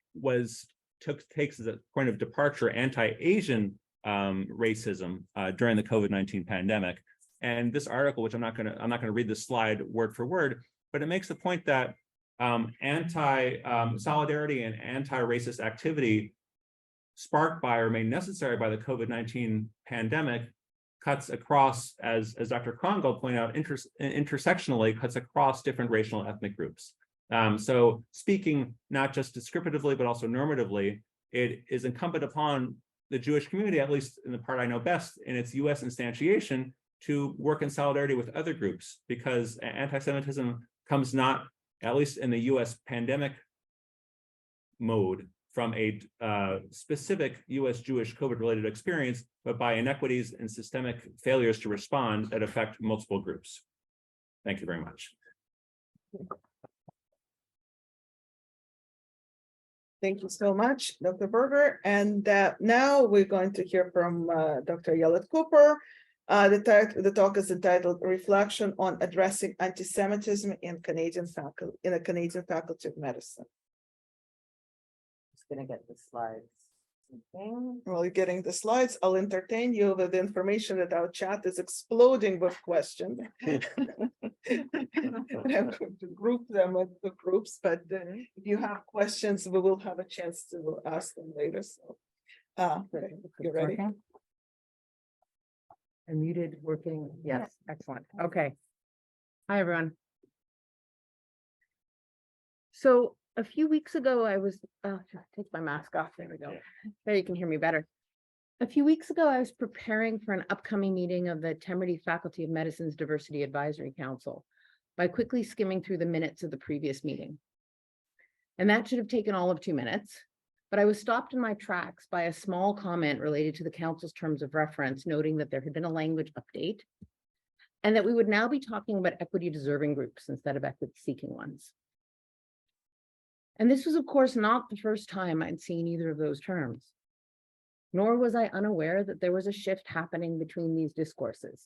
takes as a point of departure anti-Asian racism during the COVID-19 pandemic. And this article, which I'm not going to read the slide word for word, but it makes the point that anti-solidarity and anti-racist activity sparked by or made necessary by the COVID-19 pandemic cuts across, as Dr. Krongold pointed out, intersectionally cuts across different racial and ethnic groups. So speaking not just descriptively, but also normatively, it is incumbent upon the Jewish community, at least in the part I know best, in its US instantiation, to work in solidarity with other groups, because anti-Semitism comes not, at least in the US pandemic mode, from a specific US Jewish COVID-related experience, but by inequities and systemic failures to respond that affect multiple groups. Thank you very much. Thank you so much, Dr. Berger. And now we're going to hear from Dr. Ayelet Kuper. The talk is entitled "Reflection on Addressing Antisemitism in a Canadian Faculty of Medicine." Just gonna get the slides. Okay. While you're getting the slides, I'll entertain you with the information that our chat is exploding with questions. I'm going to group them into groups, but if you have questions, we will have a chance to ask them later. So, you ready? And muted, working, yes, excellent, okay. Hi, everyone. So a few weeks ago, I was, take my mask off, there we go. There you can hear me better. A few weeks ago, I was preparing for an upcoming meeting of the Temerity Faculty of Medicine's Diversity Advisory Council by quickly skimming through the minutes of the previous meeting. And that should have taken all of 2 minutes, but I was stopped in my tracks by a small comment related to the council's terms of reference, noting that there had been a language update and that we would now be talking about equity deserving groups instead of equity seeking ones. And this was, of course, not the first time I'd seen either of those terms, nor was I unaware that there was a shift happening between these discourses.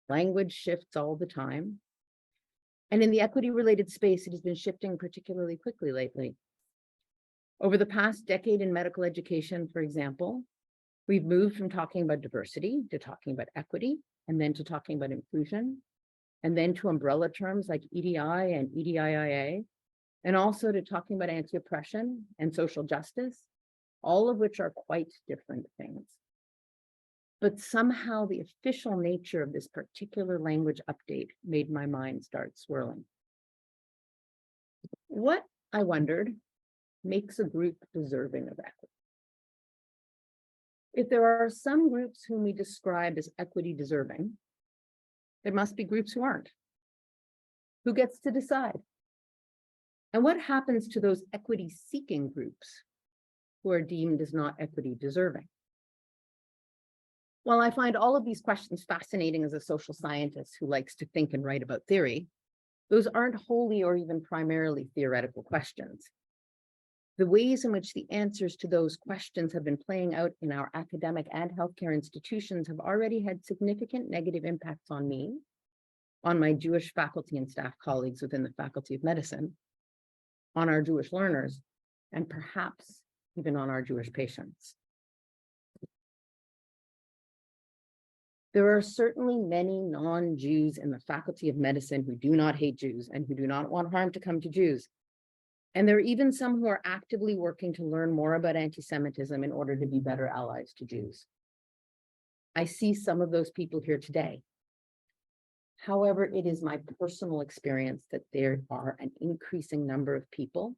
Language shifts all the time. And in the equity-related space, it has been shifting particularly quickly lately. Over the past decade in medical education, for example, we've moved from talking about diversity to talking about equity, and then to talking about inclusion, and then to umbrella terms like EDI and EDIIA, and also to talking about anti-oppression and social justice, all of which are quite different things. But somehow the official nature of this particular language update made my mind start swirling. What, I wondered, makes a group deserving of equity? If there are some groups whom we describe as equity deserving, there must be groups who aren't. Who gets to decide? And what happens to those equity seeking groups who are deemed as not equity deserving? While I find all of these questions fascinating as a social scientist who likes to think and write about theory, those aren't wholly or even primarily theoretical questions. The ways in which the answers to those questions have been playing out in our academic and healthcare institutions have already had significant negative impacts on me, on my Jewish faculty and staff colleagues within the Faculty of Medicine, on our Jewish learners, and perhaps even on our Jewish patients. There are certainly many non-Jews in the Faculty of Medicine who do not hate Jews and who do not want harm to come to Jews. And there are even some who are actively working to learn more about anti-Semitism in order to be better allies to Jews. I see some of those people here today. However, it is my personal experience that there are an increasing number of people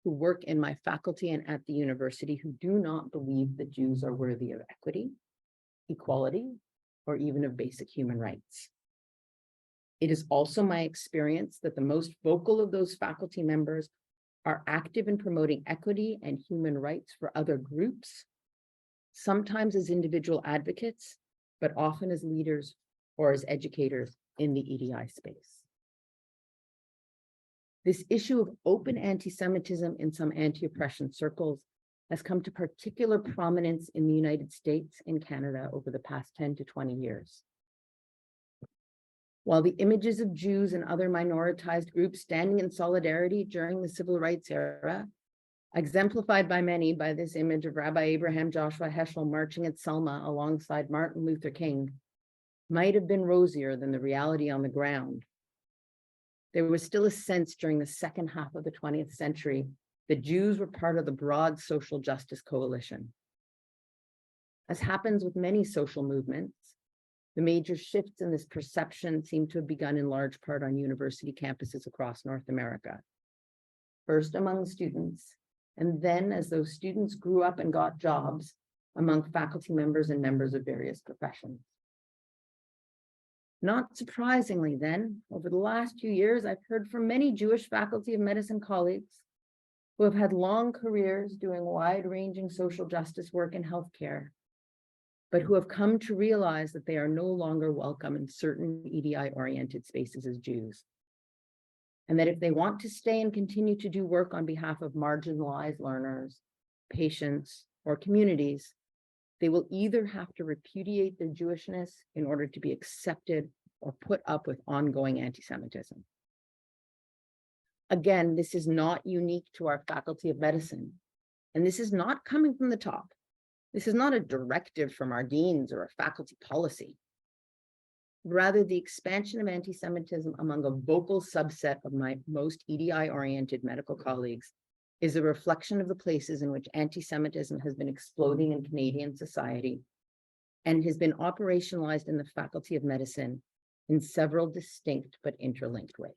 who work in my faculty and at the university who do not believe that Jews are worthy of equity, equality, or even of basic human rights. It is also my experience that the most vocal of those faculty members are active in promoting equity and human rights for other groups, sometimes as individual advocates, but often as leaders or as educators in the EDI space. This issue of open anti-Semitism in some anti-oppression circles has come to particular prominence in the United States and Canada over the past 10 to 20 years. While the images of Jews and other minoritized groups standing in solidarity during the civil rights era, exemplified by many by this image of Rabbi Abraham Joshua Heschel marching at Selma alongside Martin Luther King, might have been rosier than the reality on the ground, there was still a sense during the second half of the 20th century that Jews were part of the broad social justice coalition. As happens with many social movements, the major shifts in this perception seem to have begun in large part on university campuses across North America. First among students, and then as those students grew up and got jobs among faculty members and members of various professions. Not surprisingly then, over the last few years, I've heard from many Jewish Faculty of Medicine colleagues who have had long careers doing wide-ranging social justice work in healthcare, but who have come to realize that they are no longer welcome in certain EDI-oriented spaces as Jews. And that if they want to stay and continue to do work on behalf of marginalized learners, patients, or communities, they will either have to repudiate their Jewishness in order to be accepted or put up with ongoing anti-Semitism. Again, this is not unique to our Faculty of Medicine, and this is not coming from the top. This is not a directive from our deans or a faculty policy. Rather, the expansion of anti-Semitism among a vocal subset of my most EDI-oriented medical colleagues is a reflection of the places in which anti-Semitism has been exploding in Canadian society and has been operationalized in the Faculty of Medicine in several distinct but interlinked ways.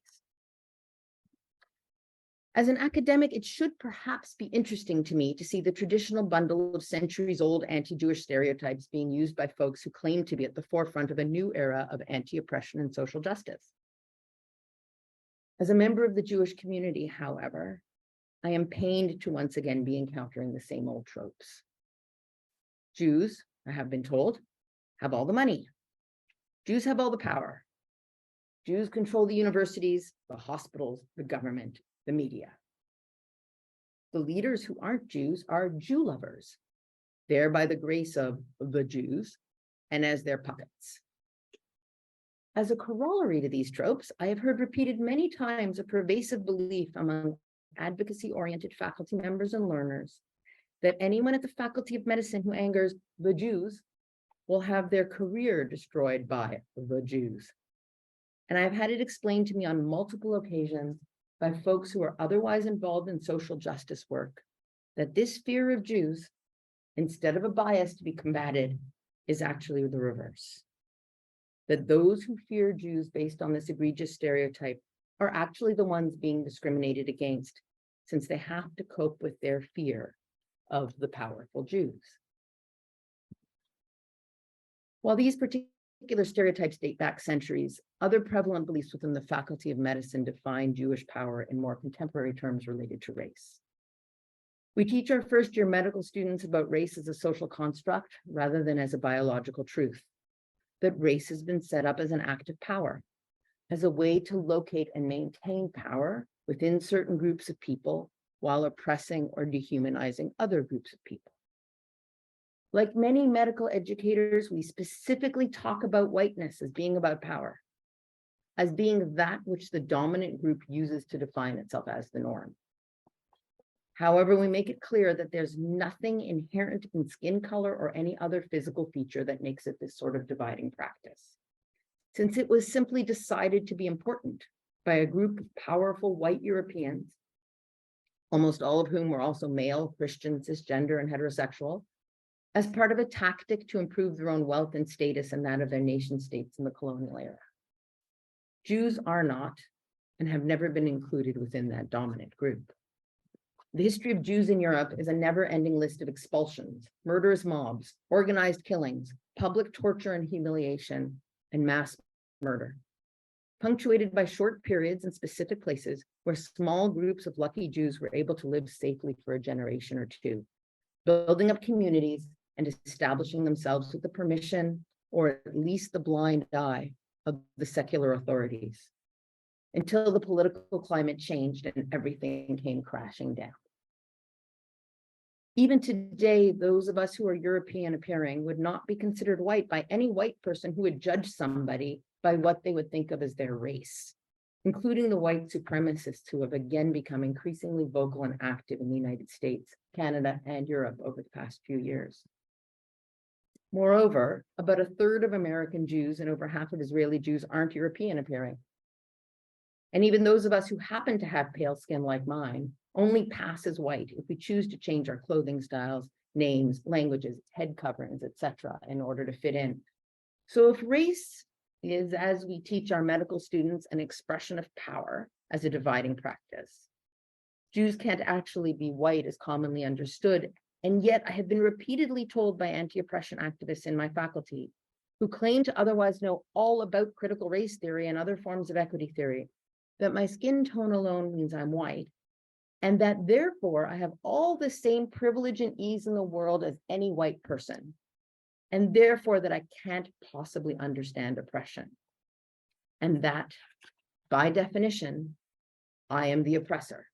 As an academic, it should perhaps be interesting to me to see the traditional bundle of centuries-old anti-Jewish stereotypes being used by folks who claim to be at the forefront of a new era of anti-oppression and social justice. As a member of the Jewish community, however, I am pained to once again be encountering the same old tropes. Jews, I have been told, have all the money. Jews have all the power. Jews control the universities, the hospitals, the government, the media. The leaders who aren't Jews are Jew lovers, there by the grace of the Jews and as their puppets. As a corollary to these tropes, I have heard repeated many times a pervasive belief among advocacy-oriented faculty members and learners that anyone at the Faculty of Medicine who angers the Jews will have their career destroyed by the Jews. And I've had it explained to me on multiple occasions by folks who are otherwise involved in social justice work that this fear of Jews, instead of a bias to be combated, is actually the reverse. That those who fear Jews based on this egregious stereotype are actually the ones being discriminated against, since they have to cope with their fear of the powerful Jews. While these particular stereotypes date back centuries, other prevalent beliefs within the Faculty of Medicine define Jewish power in more contemporary terms related to race. We teach our first-year medical students about race as a social construct rather than as a biological truth, that race has been set up as an act of power, as a way to locate and maintain power within certain groups of people while oppressing or dehumanizing other groups of people. Like many medical educators, we specifically talk about whiteness as being about power, as being that which the dominant group uses to define itself as the norm. However, we make it clear that there's nothing inherent in skin color or any other physical feature that makes it this sort of dividing practice, since it was simply decided to be important by a group of powerful white Europeans, almost all of whom were also male, Christian, cisgender, and heterosexual, as part of a tactic to improve their own wealth and status and that of their nation states in the colonial era. Jews are not and have never been included within that dominant group. The history of Jews in Europe is a never-ending list of expulsions, murderous mobs, organized killings, public torture and humiliation, and mass murder, punctuated by short periods in specific places where small groups of lucky Jews were able to live safely for a generation or two, building up communities and establishing themselves with the permission, or at least the blind eye, of the secular authorities, until the political climate changed and everything came crashing down. Even today, those of us who are European appearing would not be considered white by any white person who would judge somebody by what they would think of as their race, including the white supremacists who have again become increasingly vocal and active in the United States, Canada, and Europe over the past few years. Moreover, about a third of American Jews and over half of Israeli Jews aren't European appearing. And even those of us who happen to have pale skin like mine only pass as white if we choose to change our clothing styles, names, languages, head coverings, etc., in order to fit in. So if race is, as we teach our medical students, an expression of power as a dividing practice, Jews can't actually be white as commonly understood. And yet I have been repeatedly told by anti-oppression activists in my faculty who claim to otherwise know all about critical race theory and other forms of equity theory that my skin tone alone means I'm white, and that therefore I have all the same privilege and ease in the world as any white person, and therefore that I can't possibly understand oppression. And that, by definition, I am the oppressor.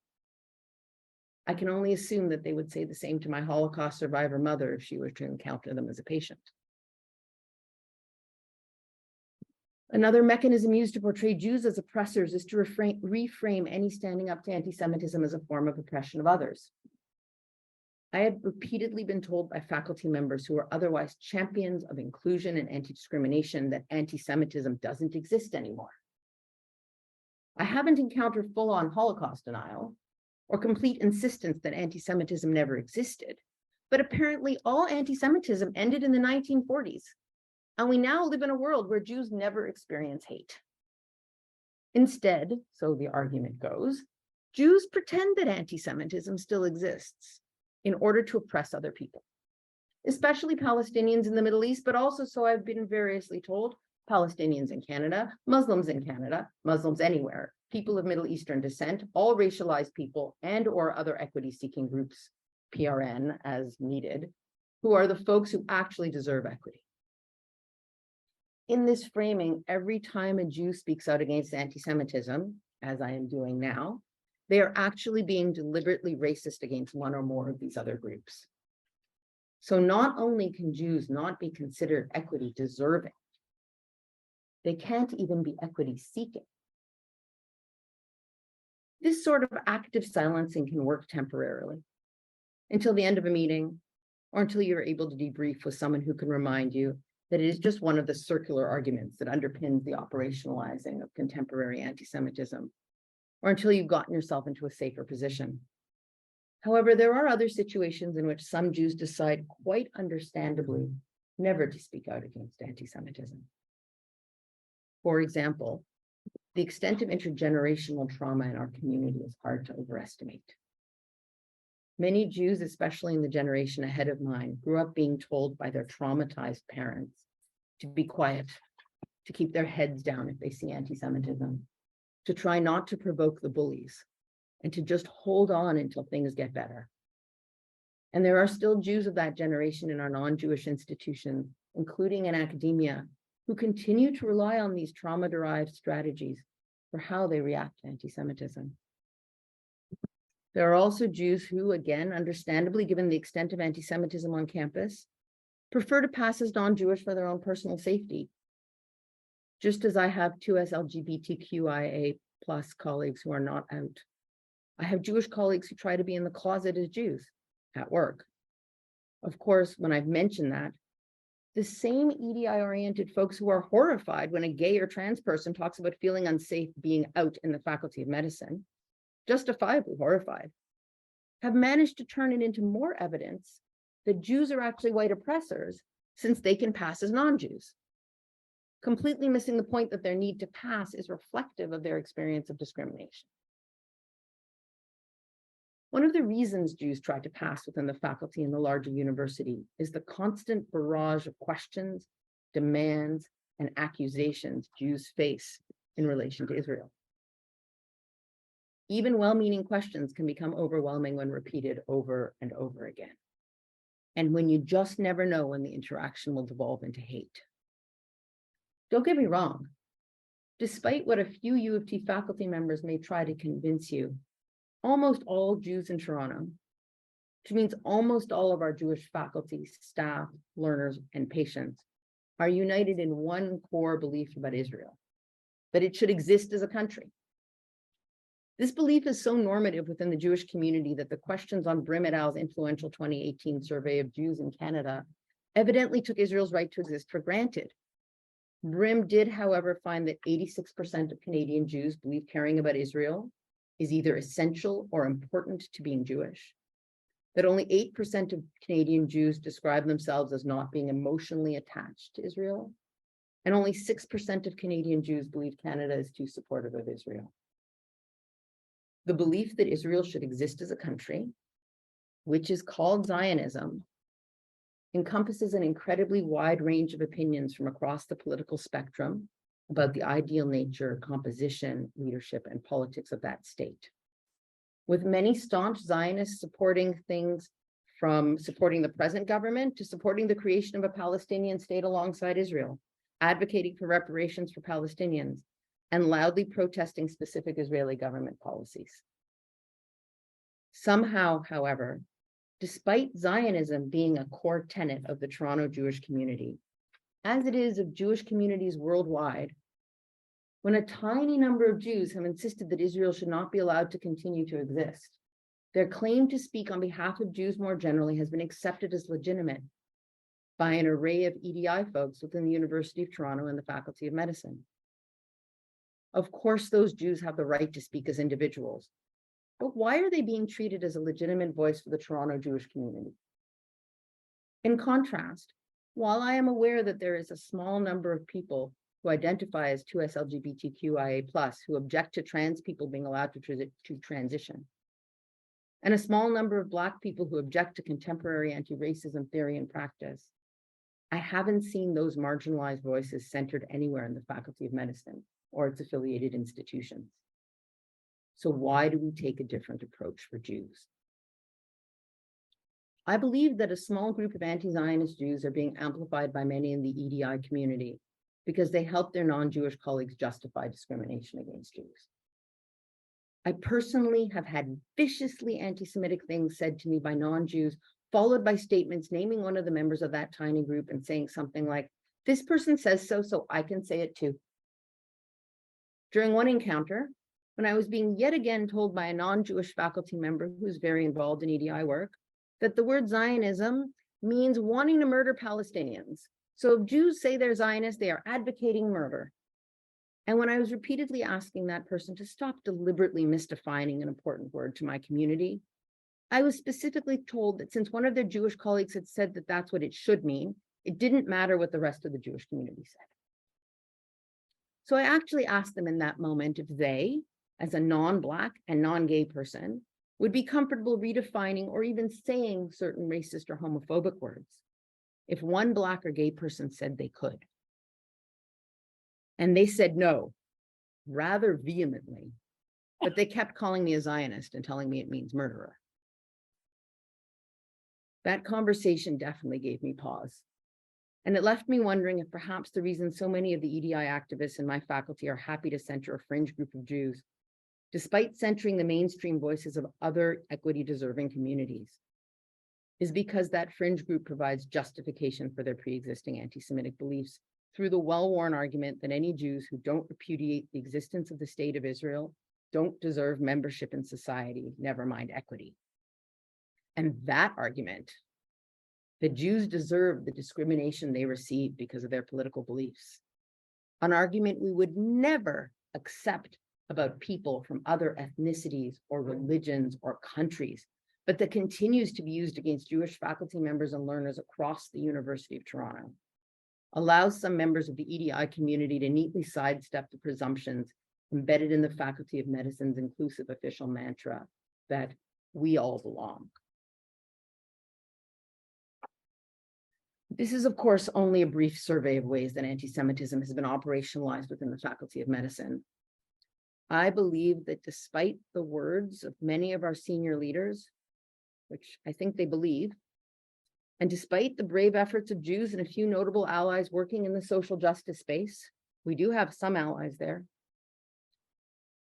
I can only assume that they would say the same to my Holocaust survivor mother if she were to encounter them as a patient. Another mechanism used to portray Jews as oppressors is to reframe any standing up to anti-Semitism as a form of oppression of others. I have repeatedly been told by faculty members who are otherwise champions of inclusion and anti-discrimination that anti-Semitism doesn't exist anymore. I haven't encountered full-on Holocaust denial or complete insistence that anti-Semitism never existed, but apparently all anti-Semitism ended in the 1940s And we now live in a world where Jews never experience hate. Instead, so the argument goes, Jews pretend that anti-Semitism still exists in order to oppress other people, especially Palestinians in the Middle East, but also, so I've been variously told, Palestinians in Canada, Muslims anywhere, people of Middle Eastern descent, all racialized people and or other equity-seeking groups, PRN as needed, who are the folks who actually deserve equity. In this framing, every time a Jew speaks out against anti-Semitism, as I am doing now, they are actually being deliberately racist against one or more of these other groups. So not only can Jews not be considered equity deserving, they can't even be equity seeking. This sort of active silencing can work temporarily until the end of a meeting or until you're able to debrief with someone who can remind you that it is just one of the circular arguments that underpins the operationalizing of contemporary anti-Semitism, or until you've gotten yourself into a safer position. However, there are other situations in which some Jews decide quite understandably never to speak out against anti-Semitism. For example, the extent of intergenerational trauma in our community is hard to overestimate. Many Jews, especially in the generation ahead of mine, grew up being told by their traumatized parents to be quiet, to keep their heads down if they see anti-Semitism, to try not to provoke the bullies, and to just hold on until things get better. And there are still Jews of that generation in our non-Jewish institutions, including in academia, who continue to rely on these trauma-derived strategies for how they react to anti-Semitism. There are also Jews who, again, understandably, given the extent of anti-Semitism on campus, prefer to pass as non-Jewish for their own personal safety. Just as I have two LGBTQIA+ colleagues who are not out. I have Jewish colleagues who try to be in the closet as Jews at work. Of course, when I've mentioned that, the same EDI-oriented folks who are horrified when a gay or trans person talks about feeling unsafe being out in the Faculty of Medicine, justifiably horrified, have managed to turn it into more evidence that Jews are actually white oppressors since they can pass as non-Jews, completely missing the point that their need to pass is reflective of their experience of discrimination. One of the reasons Jews try to pass within the faculty in the larger university is the constant barrage of questions, demands, and accusations Jews face in relation to Israel. Even well-meaning questions can become overwhelming when repeated over and over again, and when you just never know when the interaction will devolve into hate. Don't get me wrong. Despite what a few U of T faculty members may try to convince you, almost all Jews in Toronto, which means almost all of our Jewish faculty, staff, learners, and patients, are united in one core belief about Israel, that it should exist as a country. This belief is so normative within the Jewish community that the questions on Brim et al.'s influential 2018 survey of Jews in Canada evidently took Israel's right to exist for granted. Brim did, however, find that 86% of Canadian Jews believe caring about Israel is either essential or important to being Jewish, that only 8% of Canadian Jews describe themselves as not being emotionally attached to Israel, and only 6% of Canadian Jews believe Canada is too supportive of Israel. The belief that Israel should exist as a country, which is called Zionism, encompasses an incredibly wide range of opinions from across the political spectrum about the ideal nature, composition, leadership, and politics of that state. With many staunch Zionists supporting things from supporting the present government to supporting the creation of a Palestinian state alongside Israel, advocating for reparations for Palestinians, and loudly protesting specific Israeli government policies. Somehow, however, despite Zionism being a core tenet of the Toronto Jewish community, as it is of Jewish communities worldwide, when a tiny number of Jews have insisted that Israel should not be allowed to continue to exist, their claim to speak on behalf of Jews more generally has been accepted as legitimate by an array of EDI folks within the University of Toronto and the Faculty of Medicine. Of course, those Jews have the right to speak as individuals, but why are they being treated as a legitimate voice for the Toronto Jewish community? In contrast, While I am aware that there is a small number of people who identify as 2S LGBTQIA+ who object to trans people being allowed to transition, and a small number of Black people who object to contemporary anti-racism theory and practice, I haven't seen those marginalized voices centered anywhere in the Faculty of Medicine or its affiliated institutions. So why do we take a different approach for Jews? I believe that a small group of anti-Zionist Jews are being amplified by many in the EDI community because they help their non-Jewish colleagues justify discrimination against Jews. I personally have had viciously anti-Semitic things said to me by non-Jews, followed by statements naming one of the members of that tiny group and saying something like, "This person says so, so I can say it too." During one encounter, when I was being yet again told by a non-Jewish faculty member who's very involved in EDI work, that the word Zionism means wanting to murder Palestinians. So if Jews say they're Zionists, they are advocating murder. And when I was repeatedly asking that person to stop deliberately misdefining an important word to my community, I was specifically told that since one of their Jewish colleagues had said that that's what it should mean, it didn't matter what the rest of the Jewish community said. So I actually asked them in that moment if they, as a non-Black and non-gay person, would be comfortable redefining or even saying certain racist or homophobic words if one Black or gay person said they could. And they said no, rather vehemently, but they kept calling me a Zionist and telling me it means murderer. That conversation definitely gave me pause. And it left me wondering if perhaps the reason so many of the EDI activists in my faculty are happy to center a fringe group of Jews, despite centering the mainstream voices of other equity-deserving communities, is because that fringe group provides justification for their pre-existing anti-Semitic beliefs through the well-worn argument that any Jews who don't repudiate the existence of the state of Israel don't deserve membership in society, never mind equity. And that argument, that Jews deserve the discrimination they receive because of their political beliefs, an argument we would never accept about people from other ethnicities or religions or countries, but that continues to be used against Jewish faculty members and learners across the University of Toronto, allows some members of the EDI community to neatly sidestep the presumptions embedded in the Faculty of Medicine's inclusive official mantra that we all belong. This is, of course, only a brief survey of ways that anti-Semitism has been operationalized within the Faculty of Medicine. I believe that despite the words of many of our senior leaders, which I think they believe, and despite the brave efforts of Jews and a few notable allies working in the social justice space, we do have some allies there.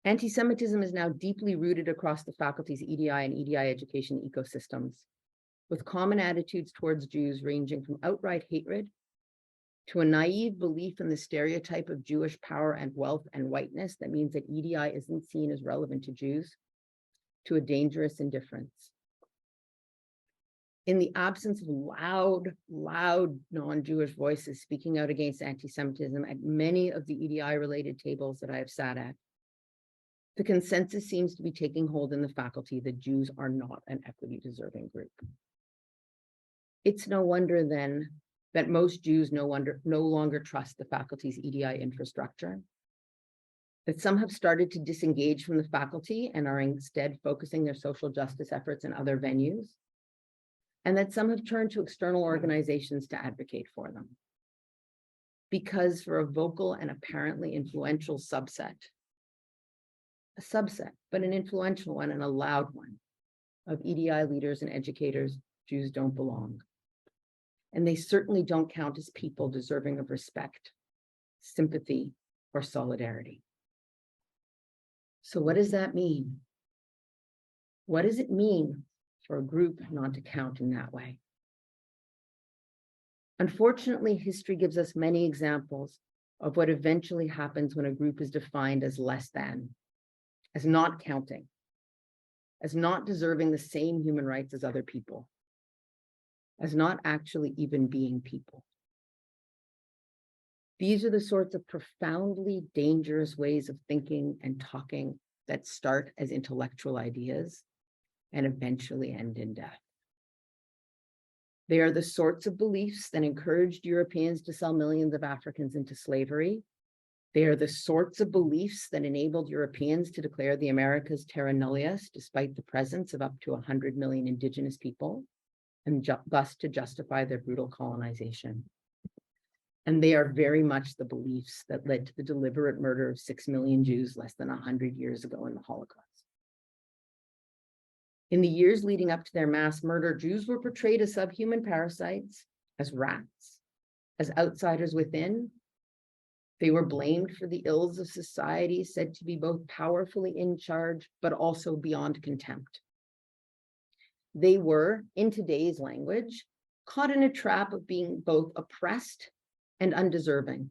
Anti-Semitism is now deeply rooted across the faculty's EDI and EDI education ecosystems, with common attitudes towards Jews ranging from outright hatred to a naive belief in the stereotype of Jewish power and wealth and whiteness that means that EDI isn't seen as relevant to Jews, to a dangerous indifference. In the absence of loud non-Jewish voices speaking out against anti-Semitism at many of the EDI-related tables that I have sat at, the consensus seems to be taking hold in the faculty that Jews are not an equity-deserving group. It's no wonder then that most Jews no longer trust the faculty's EDI infrastructure, that some have started to disengage from the faculty and are instead focusing their social justice efforts in other venues, and that some have turned to external organizations to advocate for them. Because for a vocal and apparently influential subset, but an influential one and a loud one, of EDI leaders and educators, Jews don't belong. And they certainly don't count as people deserving of respect, sympathy, or solidarity. So what does that mean? What does it mean for a group not to count in that way? Unfortunately, history gives us many examples of what eventually happens when a group is defined as less than, as not counting, as not deserving the same human rights as other people, as not actually even being people. These are the sorts of profoundly dangerous ways of thinking and talking that start as intellectual ideas and eventually end in death. They are the sorts of beliefs that encouraged Europeans to sell millions of Africans into slavery. They are the sorts of beliefs that enabled Europeans to declare the Americas terra nullius, despite the presence of up to 100 million indigenous people, and thus to justify their brutal colonization. And they are very much the beliefs that led to the deliberate murder of 6 million Jews less than 100 years ago in the Holocaust. In the years leading up to their mass murder, Jews were portrayed as subhuman parasites, as rats, as outsiders within. They were blamed for the ills of society, said to be both powerfully in charge, but also beyond contempt. They were, in today's language, caught in a trap of being both oppressed and undeserving.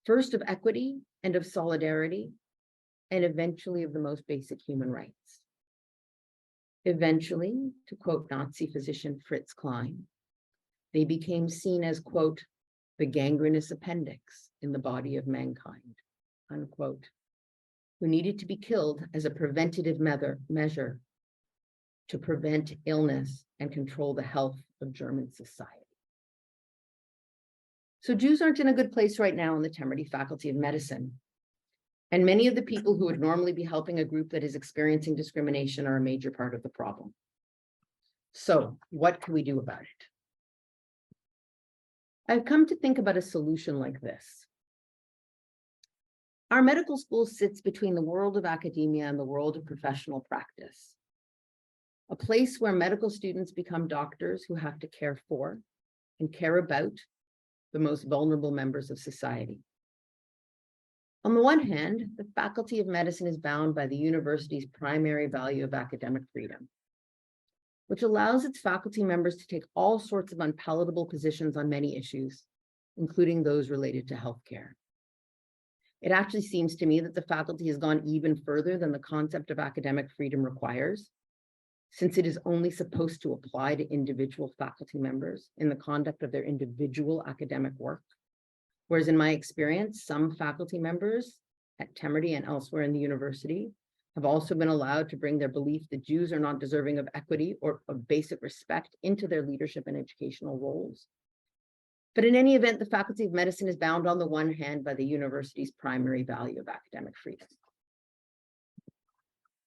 First of equity and of solidarity, and eventually of the most basic human rights. Eventually, to quote Nazi physician Fritz Klein, they became seen as, quote, the gangrenous appendix in the body of mankind, unquote, who needed to be killed as a preventative measure to prevent illness and control the health of German society. So Jews aren't in a good place right now in the Temerity Faculty of Medicine. And many of the people who would normally be helping a group that is experiencing discrimination are a major part of the problem. So what can we do about it? I've come to think about a solution like this. Our medical school sits between the world of academia and the world of professional practice. A place where medical students become doctors who have to care for and care about the most vulnerable members of society. On the one hand, the Faculty of Medicine is bound by the university's primary value of academic freedom, which allows its faculty members to take all sorts of unpalatable positions on many issues, including those related to healthcare. It actually seems to me that the faculty has gone even further than the concept of academic freedom requires, since it is only supposed to apply to individual faculty members in the conduct of their individual academic work. Whereas in my experience, some faculty members at Temerity and elsewhere in the university have also been allowed to bring their belief that Jews are not deserving of equity or of basic respect into their leadership and educational roles. But in any event, the Faculty of Medicine is bound on the one hand by the university's primary value of academic freedom.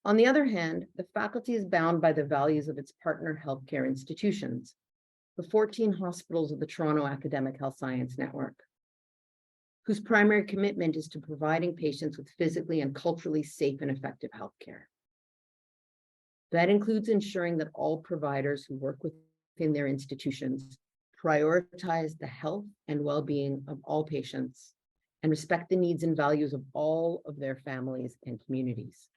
On the other hand, the faculty is bound by the values of its partner healthcare institutions, the 14 hospitals of the Toronto Academic Health Science Network, whose primary commitment is to providing patients with physically and culturally safe and effective healthcare. That includes ensuring that all providers who work within their institutions prioritize the health and well-being of all patients and respect the needs and values of all of their families and communities.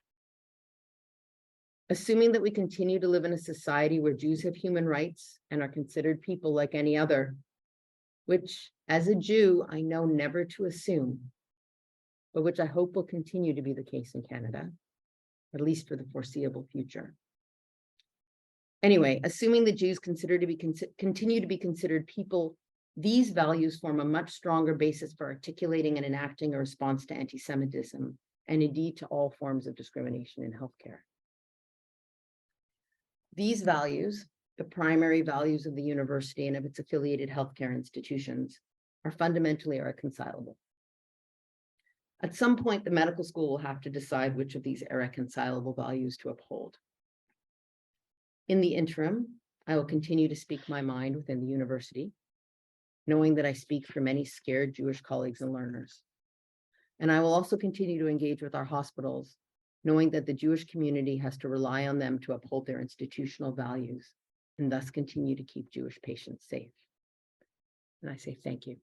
Assuming that we continue to live in a society where Jews have human rights and are considered people like any other, which as a Jew, I know never to assume, but which I hope will continue to be the case in Canada, at least for the foreseeable future. Anyway, assuming that Jews continue to be considered people, these values form a much stronger basis for articulating and enacting a response to anti-Semitism, and indeed to all forms of discrimination in healthcare. These values, the primary values of the university and of its affiliated healthcare institutions, are fundamentally irreconcilable. At some point, the medical school will have to decide which of these irreconcilable values to uphold. In the interim, I will continue to speak my mind within the university, knowing that I speak for many scared Jewish colleagues and learners. And I will also continue to engage with our hospitals, knowing that the Jewish community has to rely on them to uphold their institutional values and thus continue to keep Jewish patients safe. And I say thank you.